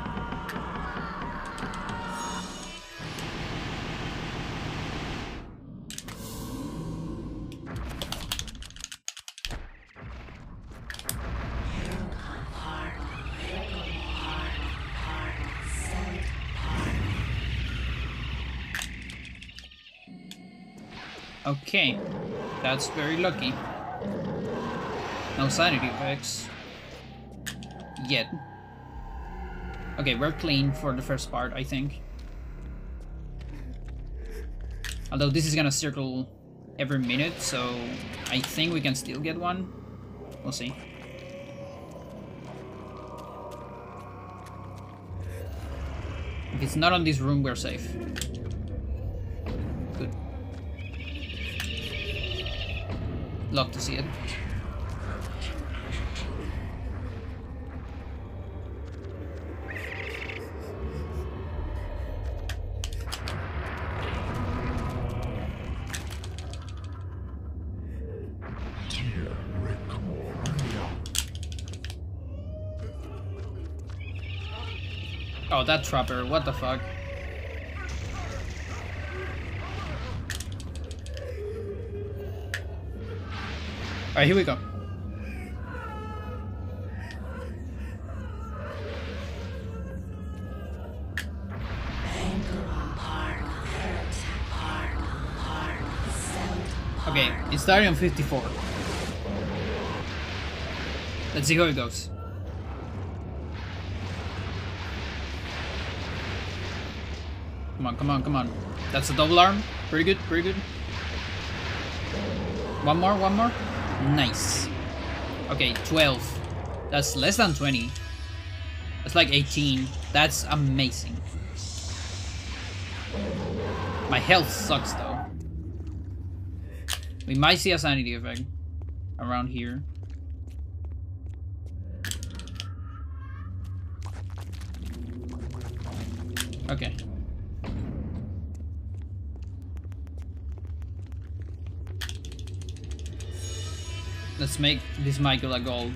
Okay, that's very lucky. No sanity effects. Yet. Okay, we're clean for the first part, I think. Although this is gonna circle every minute, so I think we can still get one. We'll see. If it's not on this room, we're safe. Good. Love to see it. Oh, that trapper, what the fuck? Alright, here we go. Okay, it's starting on 54. Let's see how it goes. Come on, come on, come on. That's a double arm. Pretty good, pretty good. One more, one more. Nice. Okay, 12. That's less than 20. That's like 18. That's amazing. My health sucks though. We might see a sanity effect around here. Okay. Let's make this Michael a gold.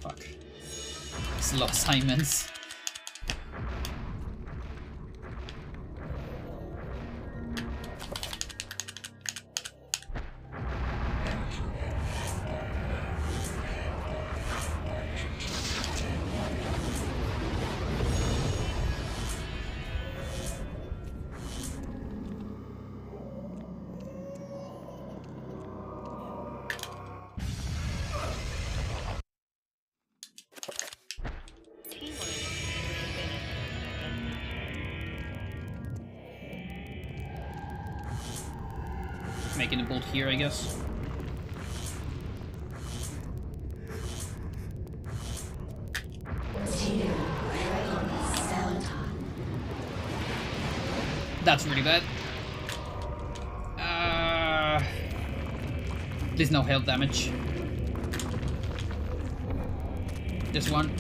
Fuck. Slow assignments. Making a bolt here, I guess. That's really bad. There's no health damage. This one.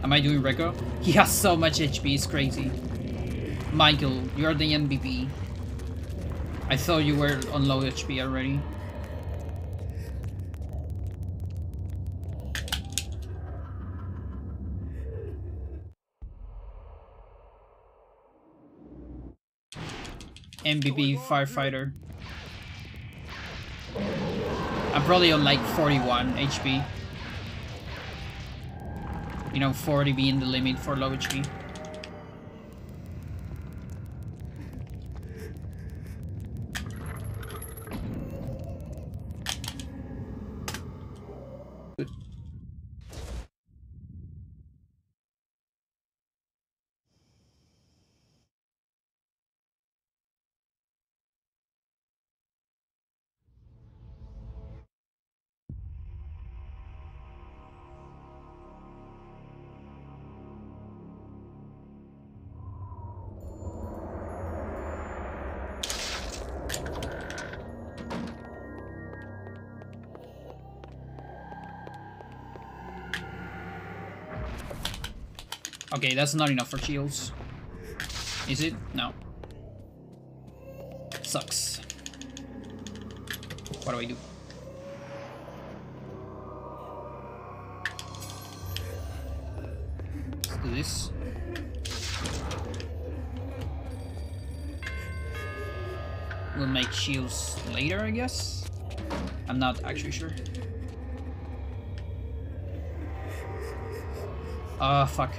Am I doing Reco? He has so much HP, it's crazy. Michael, you're the MVP. I thought you were on low HP already. MVP firefighter. I'm probably on like 41 HP. You know, 40 being the limit for low HP. Okay, that's not enough for shields. Is it? No. Sucks. What do I do? Let's do this. We'll make shields later, I guess? I'm not actually sure. Fuck.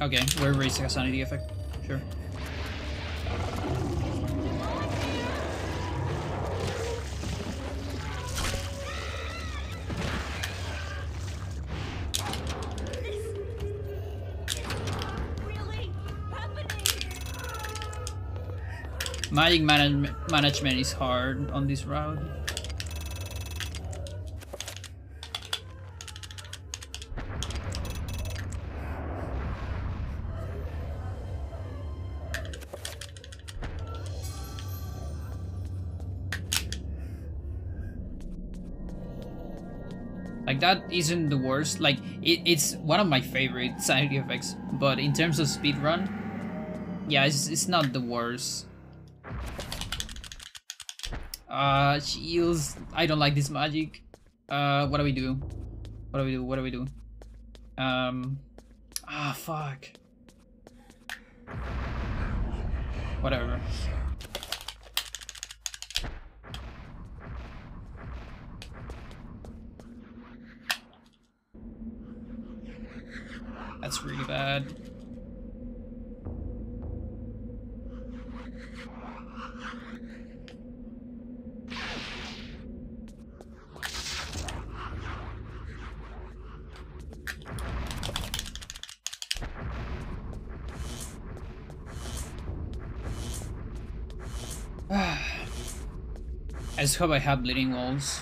Okay, we're raising a sanity effect. Sure. Really happening? Magic management is hard on this route. Like, that isn't the worst. Like, it's one of my favorite sanity effects, but in terms of speedrun, yeah, it's not the worst. Shields. I don't like this magic. What do we do? What do we do? What do we do? Fuck. Whatever. That's really bad. I just hope I have bleeding walls,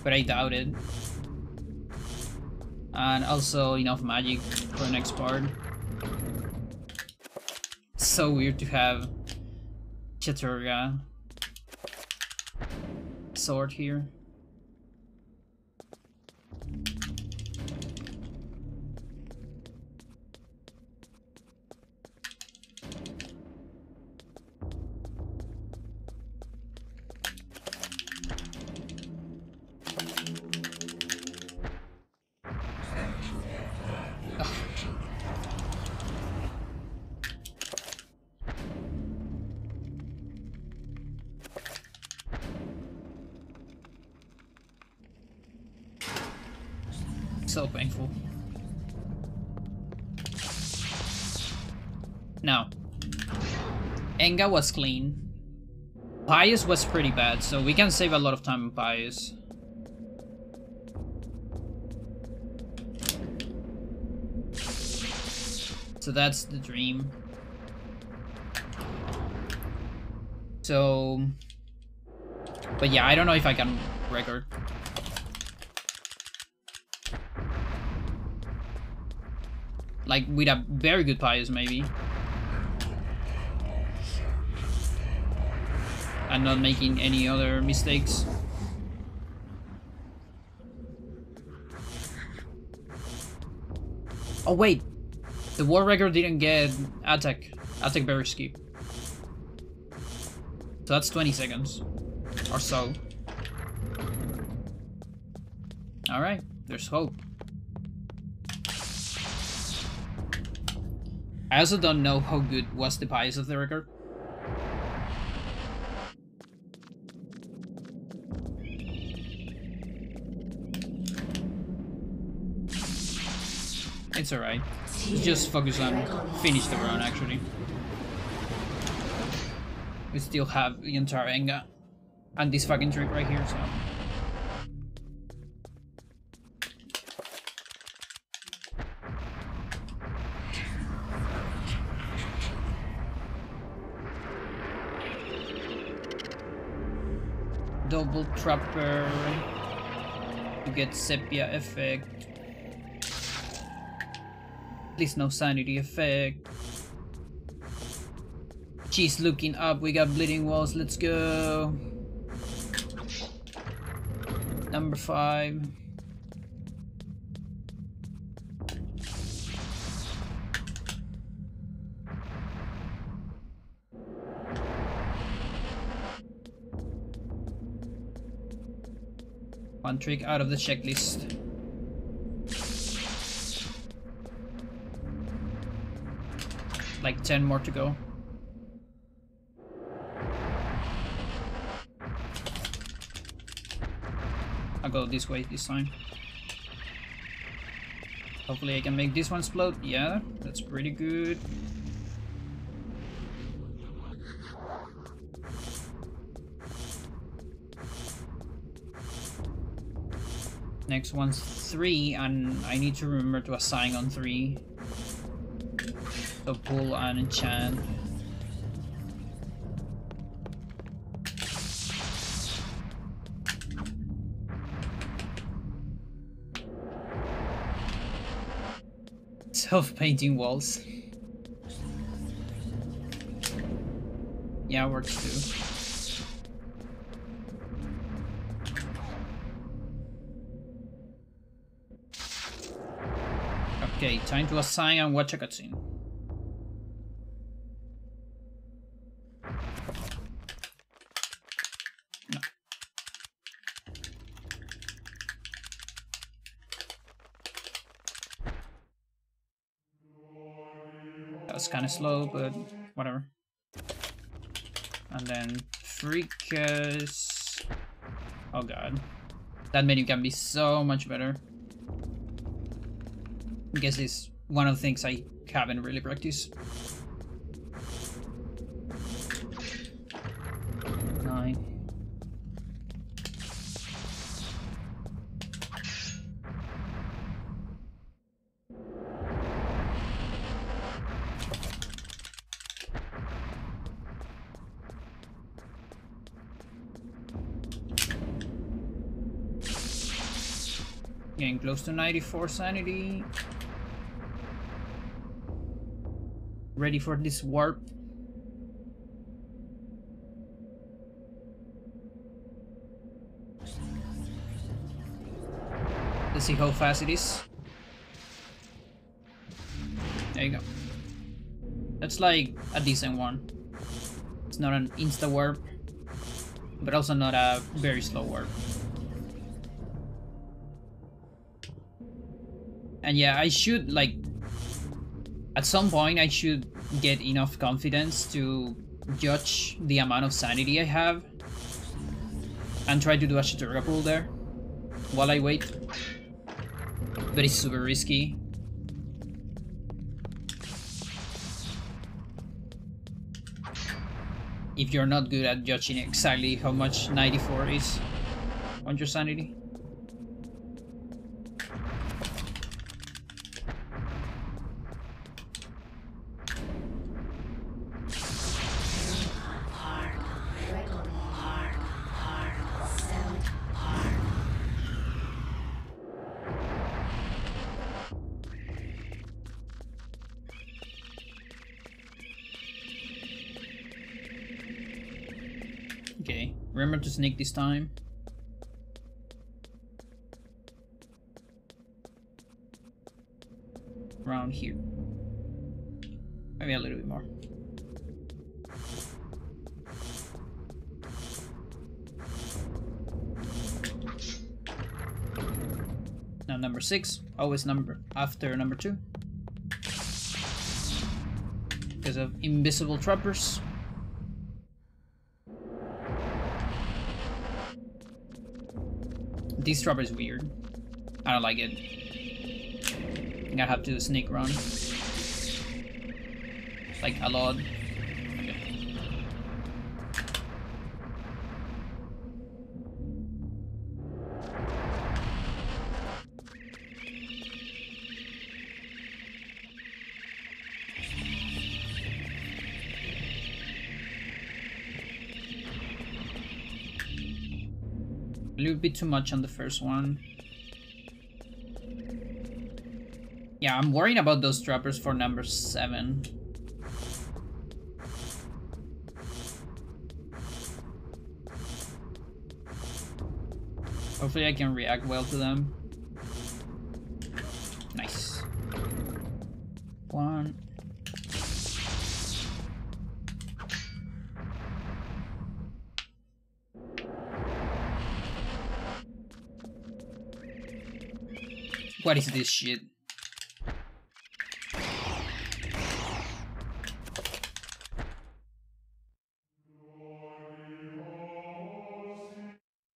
but I doubt it. And also enough magic for the next part. It's so weird to have Chaturga sword here. So painful. Now, Enga was clean. Pious was pretty bad, so we can save a lot of time on Pious. So that's the dream. So, but yeah, I don't know if I can record. Like, with a very good Pious, maybe. And not making any other mistakes. Oh, wait. The war record didn't get attack Roberto Skip. So that's 20 seconds. Or so. Alright, there's hope. I also don't know how good was the Pious of the record. It's alright. Just focus on finish the run, actually. We still have the entire Enga and this fucking trick right here, so... Double Trapper to get Sepia effect. Please no sanity effect. She's looking up, we got bleeding walls, let's go. Number 5. One trick out of the checklist. Like 10 more to go. I'll go this way this time. Hopefully I can make this one explode. Yeah, that's pretty good. Next one's 3, and I need to remember to assign on 3. So pull and enchant. Self-painting walls. Yeah, works too. Okay, time to assign and watch a cutscene. No. That was kind of slow, but whatever. And then Freakus. Oh god. That menu can be so much better. I guess it's one of the things I haven't really practiced. 9. Getting close to 94 sanity. Ready for this warp. Let's see how fast it is. There you go. That's like a decent one. It's not an insta warp, but also not a very slow warp. And yeah, I should, like, at some point I should get enough confidence to judge the amount of sanity I have and try to do a tutorial pull there while I wait. But it's super risky. If you're not good at judging exactly how much 94 is on your sanity. Okay, remember to sneak this time. Around here. Maybe a little bit more. Now number 6, always number after number 2. Because of invisible trappers. This trapper is weird. I don't like it. I think I have to sneak run. Like a lot. Okay. A little bit too much on the first one. Yeah, I'm worrying about those trappers for number 7. Hopefully I can react well to them. Nice. 1. What is this shit?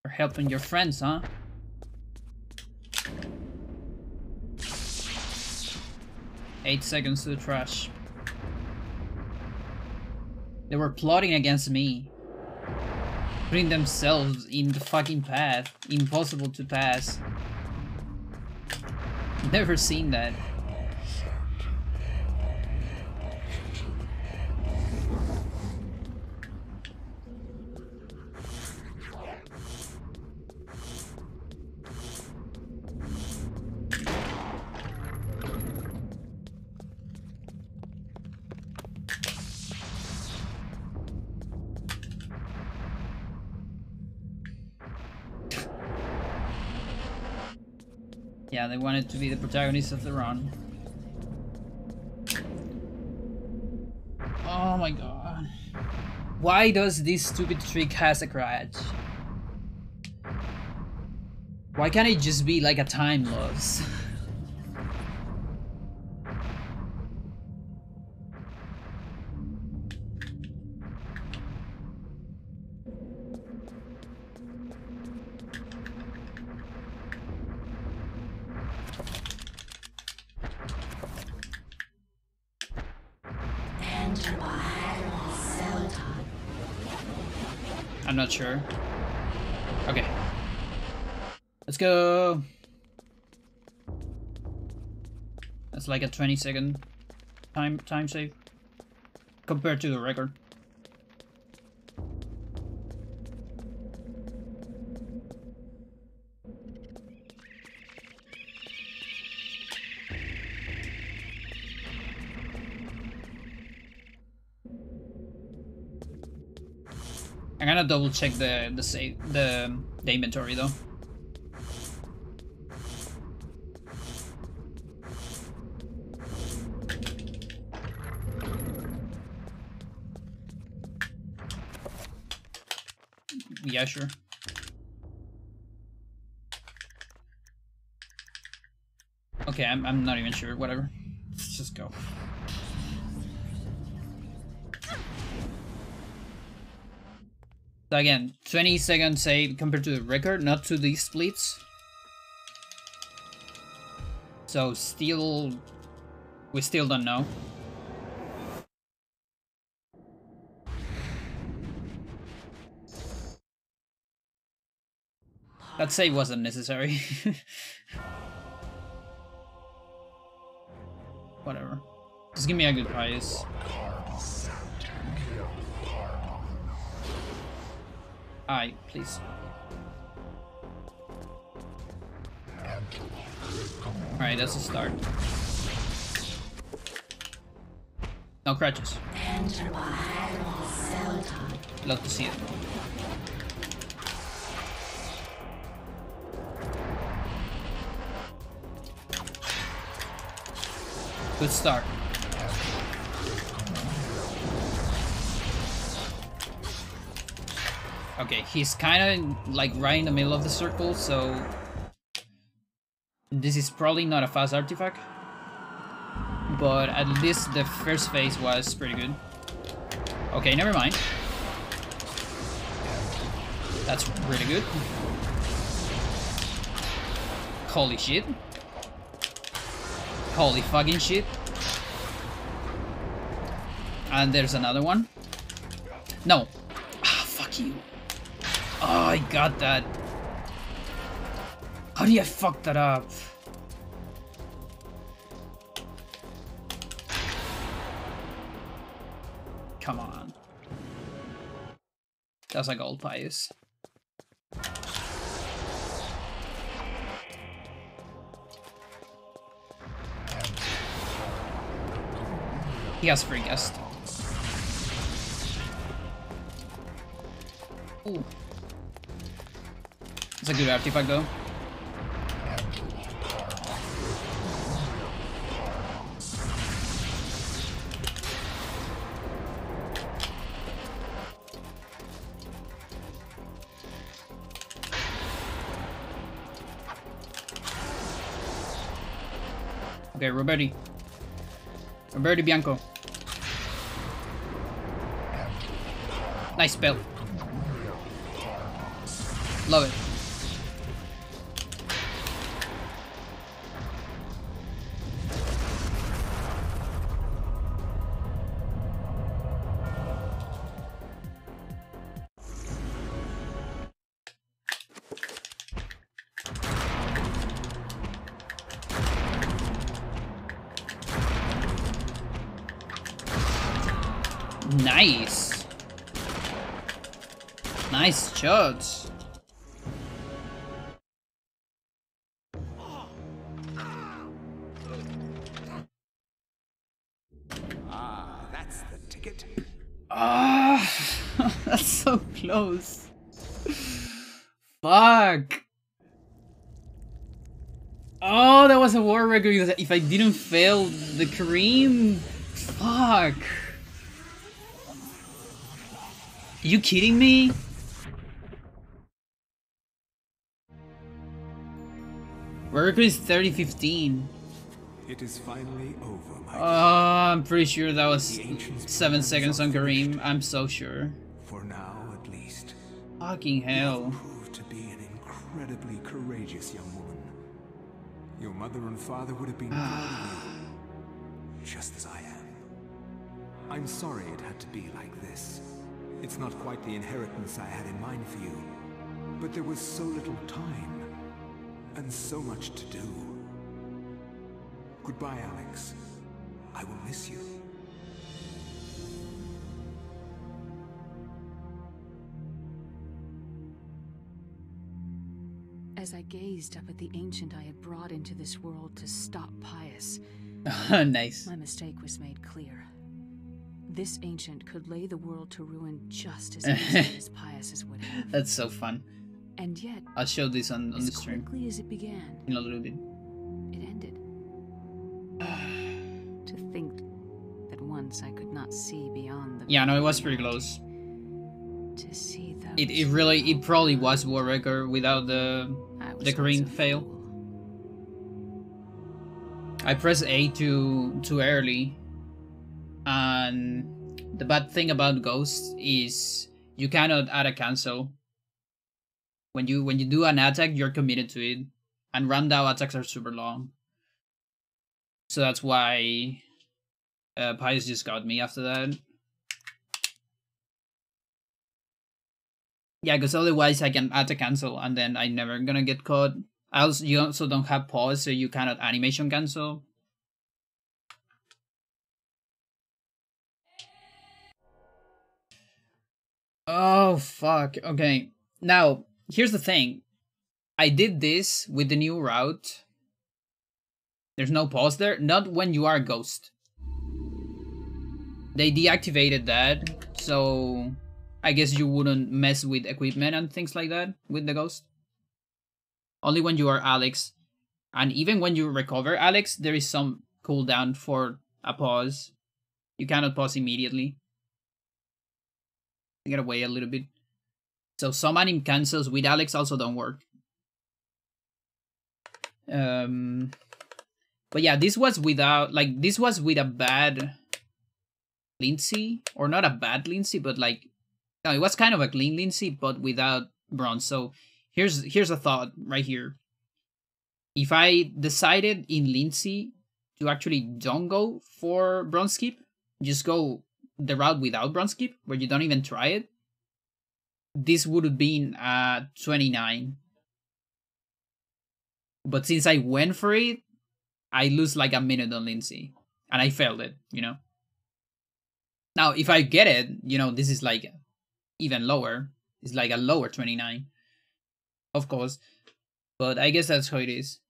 You're helping your friends, huh? 8 seconds to the trash. They were plotting against me. Putting themselves in the fucking path. Impossible to pass. Never seen that. Yeah, they wanted to be the protagonist of the run. Oh my god. Why does this stupid trick has a crash? Why can't it just be like a time loss? I'm not sure. Okay. Let's go. That's like a 20-second time save compared to the record. I'm gonna double check the inventory though. Yeah, sure. Okay, I'm not even sure. Whatever. Let's just go. So again, 20-second save compared to the record, not to these splits. So we still don't know. That save wasn't necessary. Whatever. Just give me a good price. Alright, please. Alright, that's a start. No crutches. Love to see it. Good start. Okay, he's kind of like right in the middle of the circle, so this is probably not a fast artifact, but at least the first phase was pretty good. Okay, never mind. That's really good. Holy shit. Holy fucking shit. And there's another one. No. Ah, fuck you. Oh, I got that. How do you fuck that up? Come on. That's a gold pious. He has free guest. Ooh. It's a good artifact though. Okay, Roberti Bianco. Nice spell. Love it. Nice. Nice shots. That's the ticket. Ah, that's so close. Fuck. Oh, that was a war record because if I didn't fail the Kareem, fuck. You kidding me? War record is 30:15. It is finally over, my I'm pretty sure that was 7 seconds on Kareem. I'm so sure. For now, at least. Fucking You hell. have proved to be an incredibly courageous young woman. Your mother and father would have been proud of you, just as I am. I'm sorry it had to be like this. It's not quite the inheritance I had in mind for you, but there was so little time, and so much to do. Goodbye, Alex. I will miss you. As I gazed up at the ancient I had brought into this world to stop Pius, Nice. my mistake was made clear. This ancient could lay the world to ruin just as easily as Pius's would have. That's so fun. And yet, I'll show this on the as stream quickly as it began, in a little bit. it ended. To think that once I could not see beyond the Yeah, no, it was pretty close. to see those It probably was war record without the Kareem once a fail. fool. I pressed A too early, and the bad thing about Ghost is you cannot add a cancel. When you do an attack, you're committed to it, and rundown attacks are super long. So that's why Pius just got me after that. Yeah, because otherwise I can add a cancel, and then I'm never gonna get caught. You also don't have pause, so you cannot animation cancel. Oh, fuck. Okay. Now, here's the thing. I did this with the new route. There's no pause there. Not when you are a ghost. They deactivated that, so I guess you wouldn't mess with equipment and things like that with the ghost. Only when you are Alex. And even when you recover Alex, there is some cooldown for a pause. You cannot pause immediately. You gotta wait a little bit. So some anim cancels with Alex also don't work. But yeah, this was without, like, this was with a bad Lindsay. Or not a bad Lindsay, but like, no, it was kind of a clean Lindsay, but without bronze. So here's a thought right here. If I decided in Lindsay to actually don't go for bronze skip, just go the route without bronze skip, where you don't even try it, this would have been 29. But since I went for it, I lose like a minute on Lindsay. And I failed it, you know? Now, if I get it, you know, this is like even lower. It's like a lower 29. Of course. But I guess that's how it is.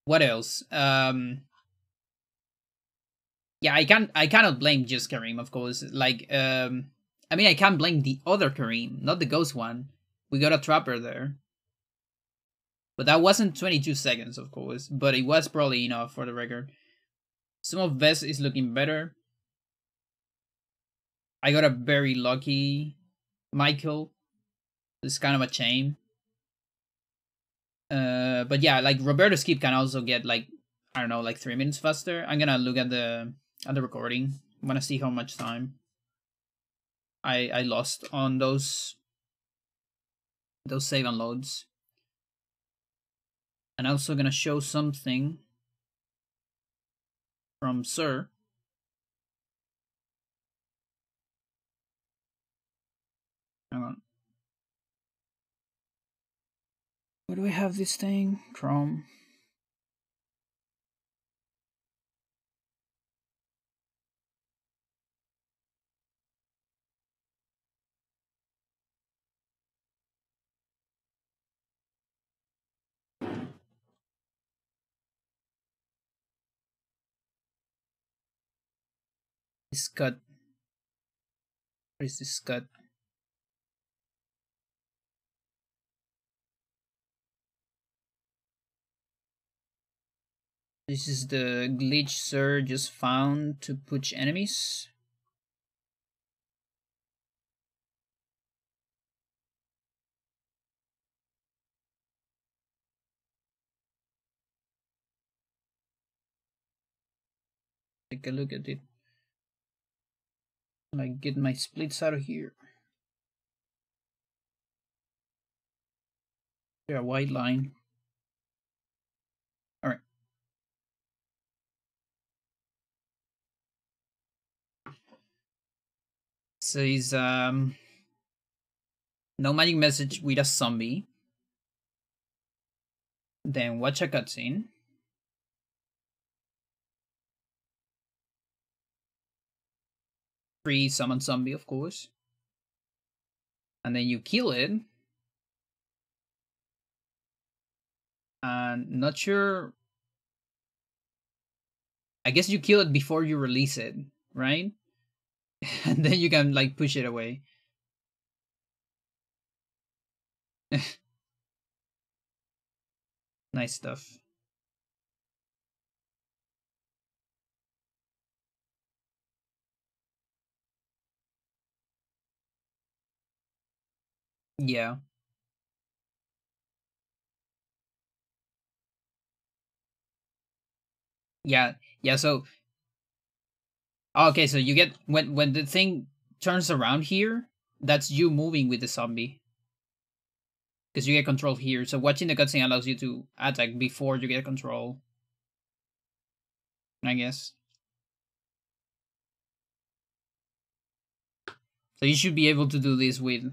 What else? Yeah, I cannot blame just Kareem, of course. Like, I mean, I can't blame the other Kareem, not the ghost one. We got a trapper there. But that wasn't 22 seconds, of course. But it was probably enough for the record. Some of Vest is looking better. I got a very lucky Michael. It's kind of a shame. But yeah, like Roberto Skip can also get like, I don't know, like 3 minutes faster. I'm gonna look at the recording. I wanna see how much time I lost on those save and loads. And also gonna show something from Sir. Hang on. Where do I have this thing? Chrome. This cut. Where is this cut? This is the glitch Sir just found to push enemies. Take a look at it. Like, get my splits out of here. There, a white line. All right. Says no magic message with a zombie. Then watch a cutscene. Free summon zombie, of course. And then you kill it. And not sure. I guess you kill it before you release it, right? And then you can like push it away. Nice stuff. Yeah. Yeah. Yeah, so okay, so you get when the thing turns around here, that's you moving with the zombie. Because you get control here. So watching the cutscene allows you to attack before you get control. I guess. So you should be able to do this with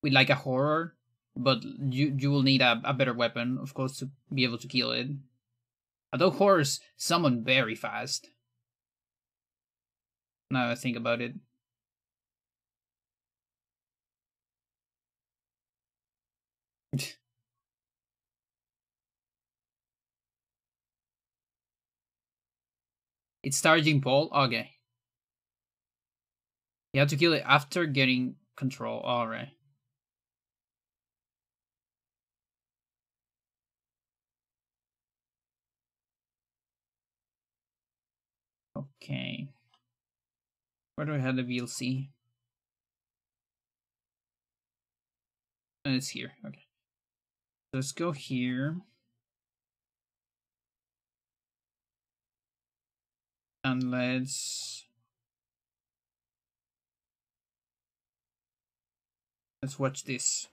like a horror, but you will need a better weapon, of course, to be able to kill it. Although horrors summon very fast. Now I think about it. It's charging pole? Okay. You have to kill it after getting control. Alright. Okay. Where do I have the VLC? And it's here. Okay. Let's go here. And let's watch this.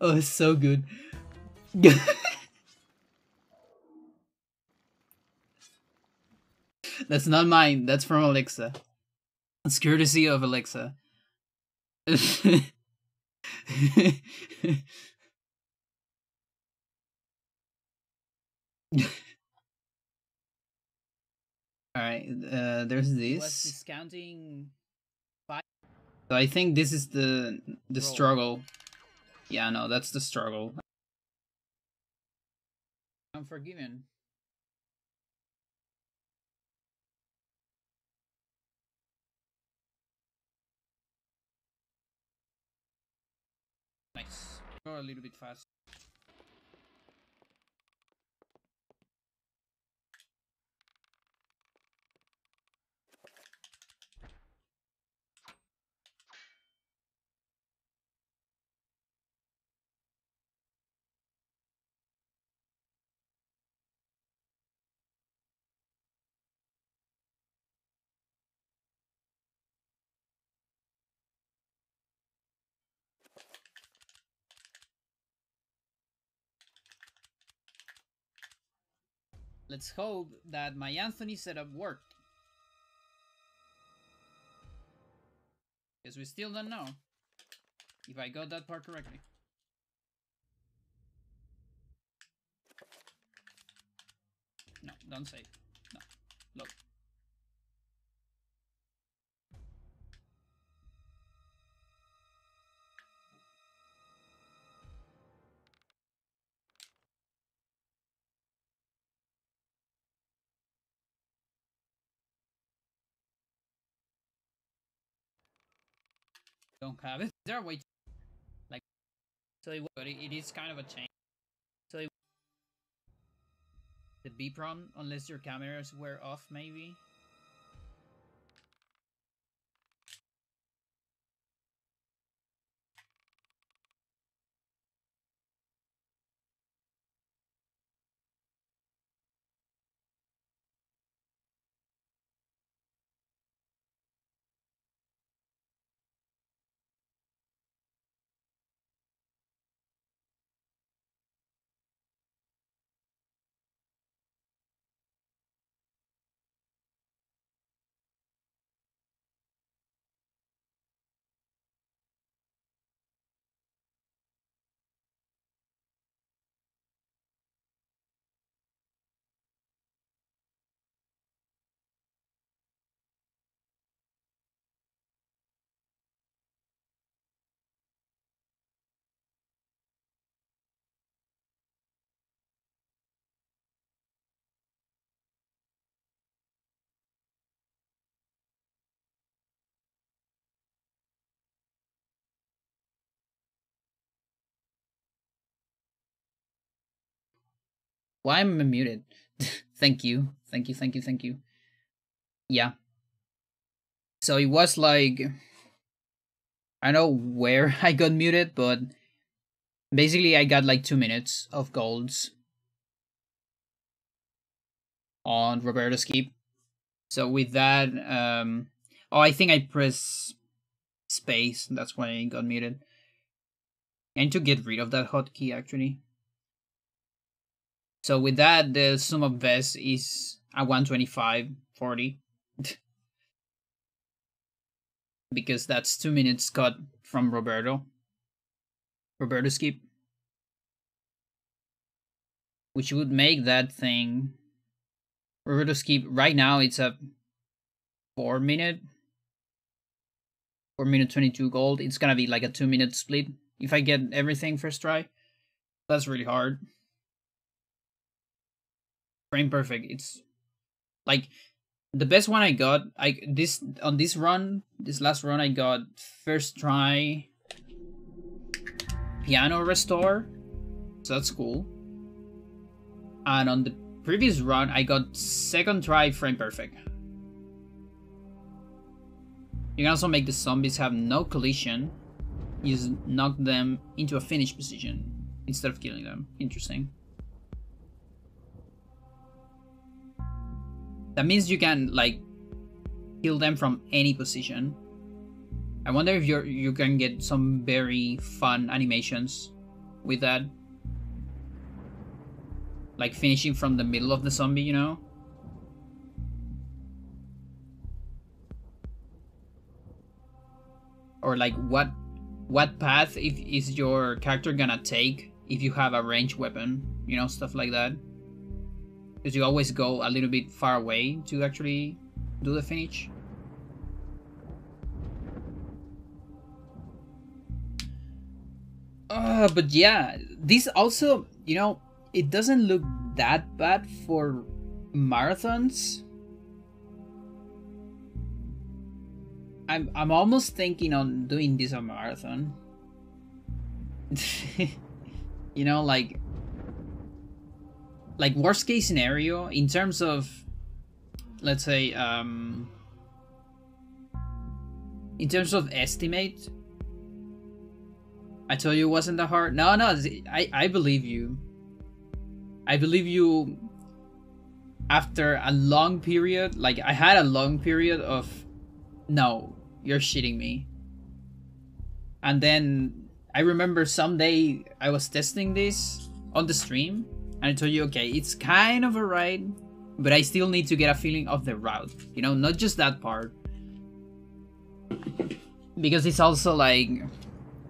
Oh, it's so good. That's not mine. That's from Alexa. It's courtesy of Alexa. Alright, there's this. Discounting 5. So I think this is the struggle. Yeah, no, that's the struggle. I'm forgiven. Nice. Go a little bit fast. Let's hope that my Anthony setup worked. Because we still don't know if I got that part correctly. No, don't save. No, look. Don't have it. They're way too, like, so it is kind of a change. So the B prompt, unless your cameras were off, maybe. Why am I muted? Thank you. Thank you, thank you, thank you. Yeah. So it was like, I don't know where I got muted, but basically I got like 2 minutes of golds on Roberto Skip. So with that, oh, I think I pressed space. That's why I got muted. I need to get rid of that hotkey actually. So with that, the sum of best is a 125.40. Because that's 2 minutes cut from Roberto Skip. Which would make that thing, Roberto Skip, right now it's a 4 minute 22 gold. It's gonna be like a 2 minute split if I get everything first try. That's really hard. Frame perfect. It's like the best one I got. This last run I got first try piano restore, so that's cool. And on the previous run I got second try frame perfect. You can also make the zombies have no collision. You just knock them into a finish position instead of killing them. Interesting. That means you can like kill them from any position. I wonder if you can get some very fun animations with that. Like finishing from the middle of the zombie, you know? Or like what path is your character gonna take if you have a ranged weapon, you know, stuff like that. Because you always go a little bit far away to actually do the finish. But yeah, this also, you know, it doesn't look that bad for marathons. I'm almost thinking on doing this on marathon. You know, like worst case scenario in terms of, let's say, in terms of estimate, I told you it wasn't that hard. No, I believe you. I believe you after a long period. Like, I had a long period of, no, you're shitting me. And then I remember someday I was testing this on the stream, And I told you, okay, it's kind of alright, but I still need to get a feeling of the route, you know, not just that part. Because it's also like,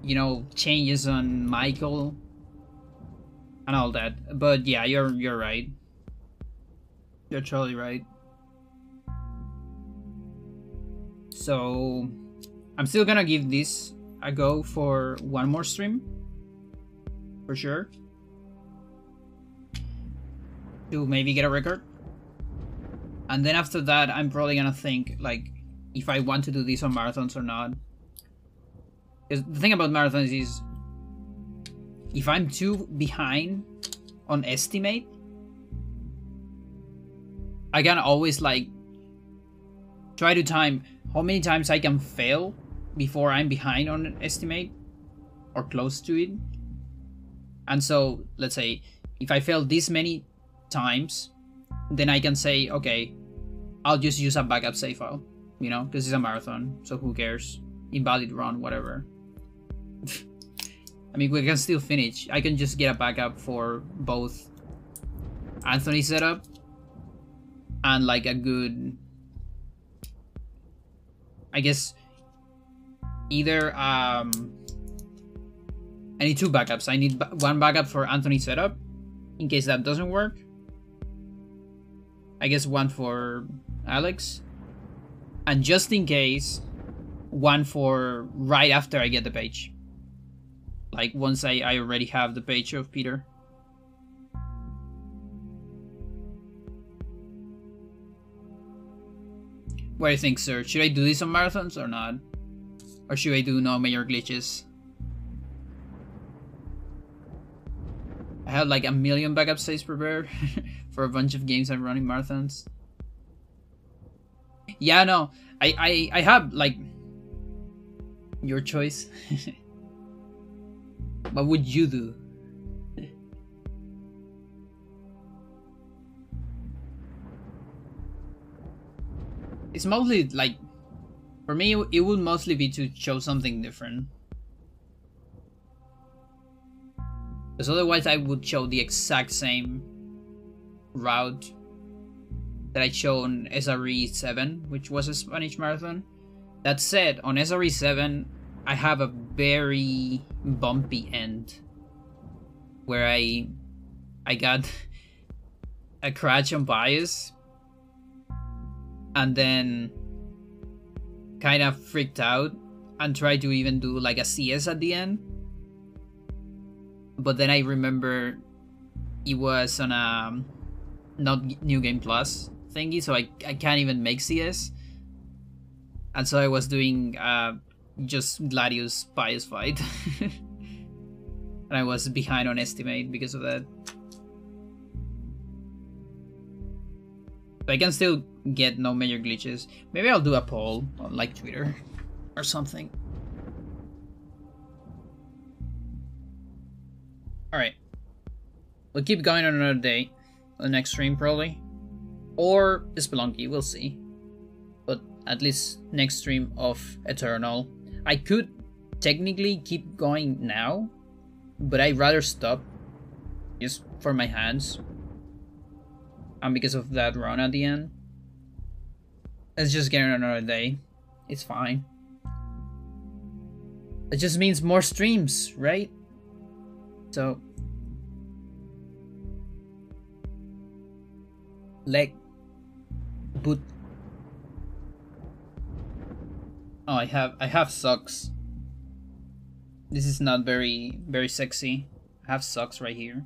you know, changes on Michael and all that. But yeah, you're right. You're totally right. So I'm still gonna give this a go for one more stream, for sure, to maybe get a record. And then after that, I'm probably gonna think like if I want to do this on marathons or not. Because the thing about marathons is, if I'm too behind on estimate, I can always like try to time how many times I can fail before I'm behind on an estimate or close to it. And so let's say if I fail this many times, then I can say, okay, I'll just use a backup save file, you know, because it's a marathon, so who cares? Invalid run, whatever. I mean, we can still finish. I can just get a backup for both Anthony's setup and like a good, I guess, either I need two backups. I need one backup for Anthony's setup in case that doesn't work. I guess one for Alex, and just in case, one for right after I get the page. Like once I already have the page of Peter. What do you think, sir? Should I do this on marathons or not? Or should I do no major glitches? I have like a million backup saves prepared for a bunch of games I'm running marathons. Yeah, no. I have like your choice. What would you do? It's mostly like, for me, it would mostly be to show something different. Because otherwise I would show the exact same route that I showed on SRE 7, which was a Spanish marathon. That said, on SRE 7, I have a very bumpy end where I got a crash on bias and then kind of freaked out and tried to even do like a CS at the end. But then I remember it was on a not New Game Plus thingy, so I can't even make CS. And so I was doing just Gladius bias fight. And I was behind on estimate because of that. But I can still get no major glitches. Maybe I'll do a poll on like Twitter or something. Alright. We'll keep going on another day. The next stream probably. Or Spelunky, we'll see. But at least next stream of Eternal. I could technically keep going now, but I'd rather stop just for my hands. And because of that run at the end. Let's just get on another day. It's fine. It just means more streams, right? So leg boot. Oh, I have socks. This is not very sexy. I have socks right here.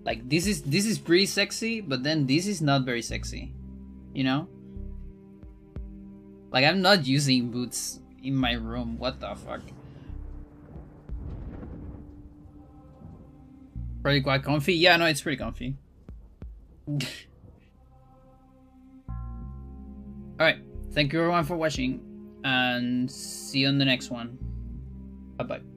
Like this is pretty sexy, but then this is not very sexy. You know? Like I'm not using boots in my room. What the fuck? Pretty quite comfy? Yeah, no, it's pretty comfy. Alright, thank you everyone for watching, and see you on the next one. Bye bye.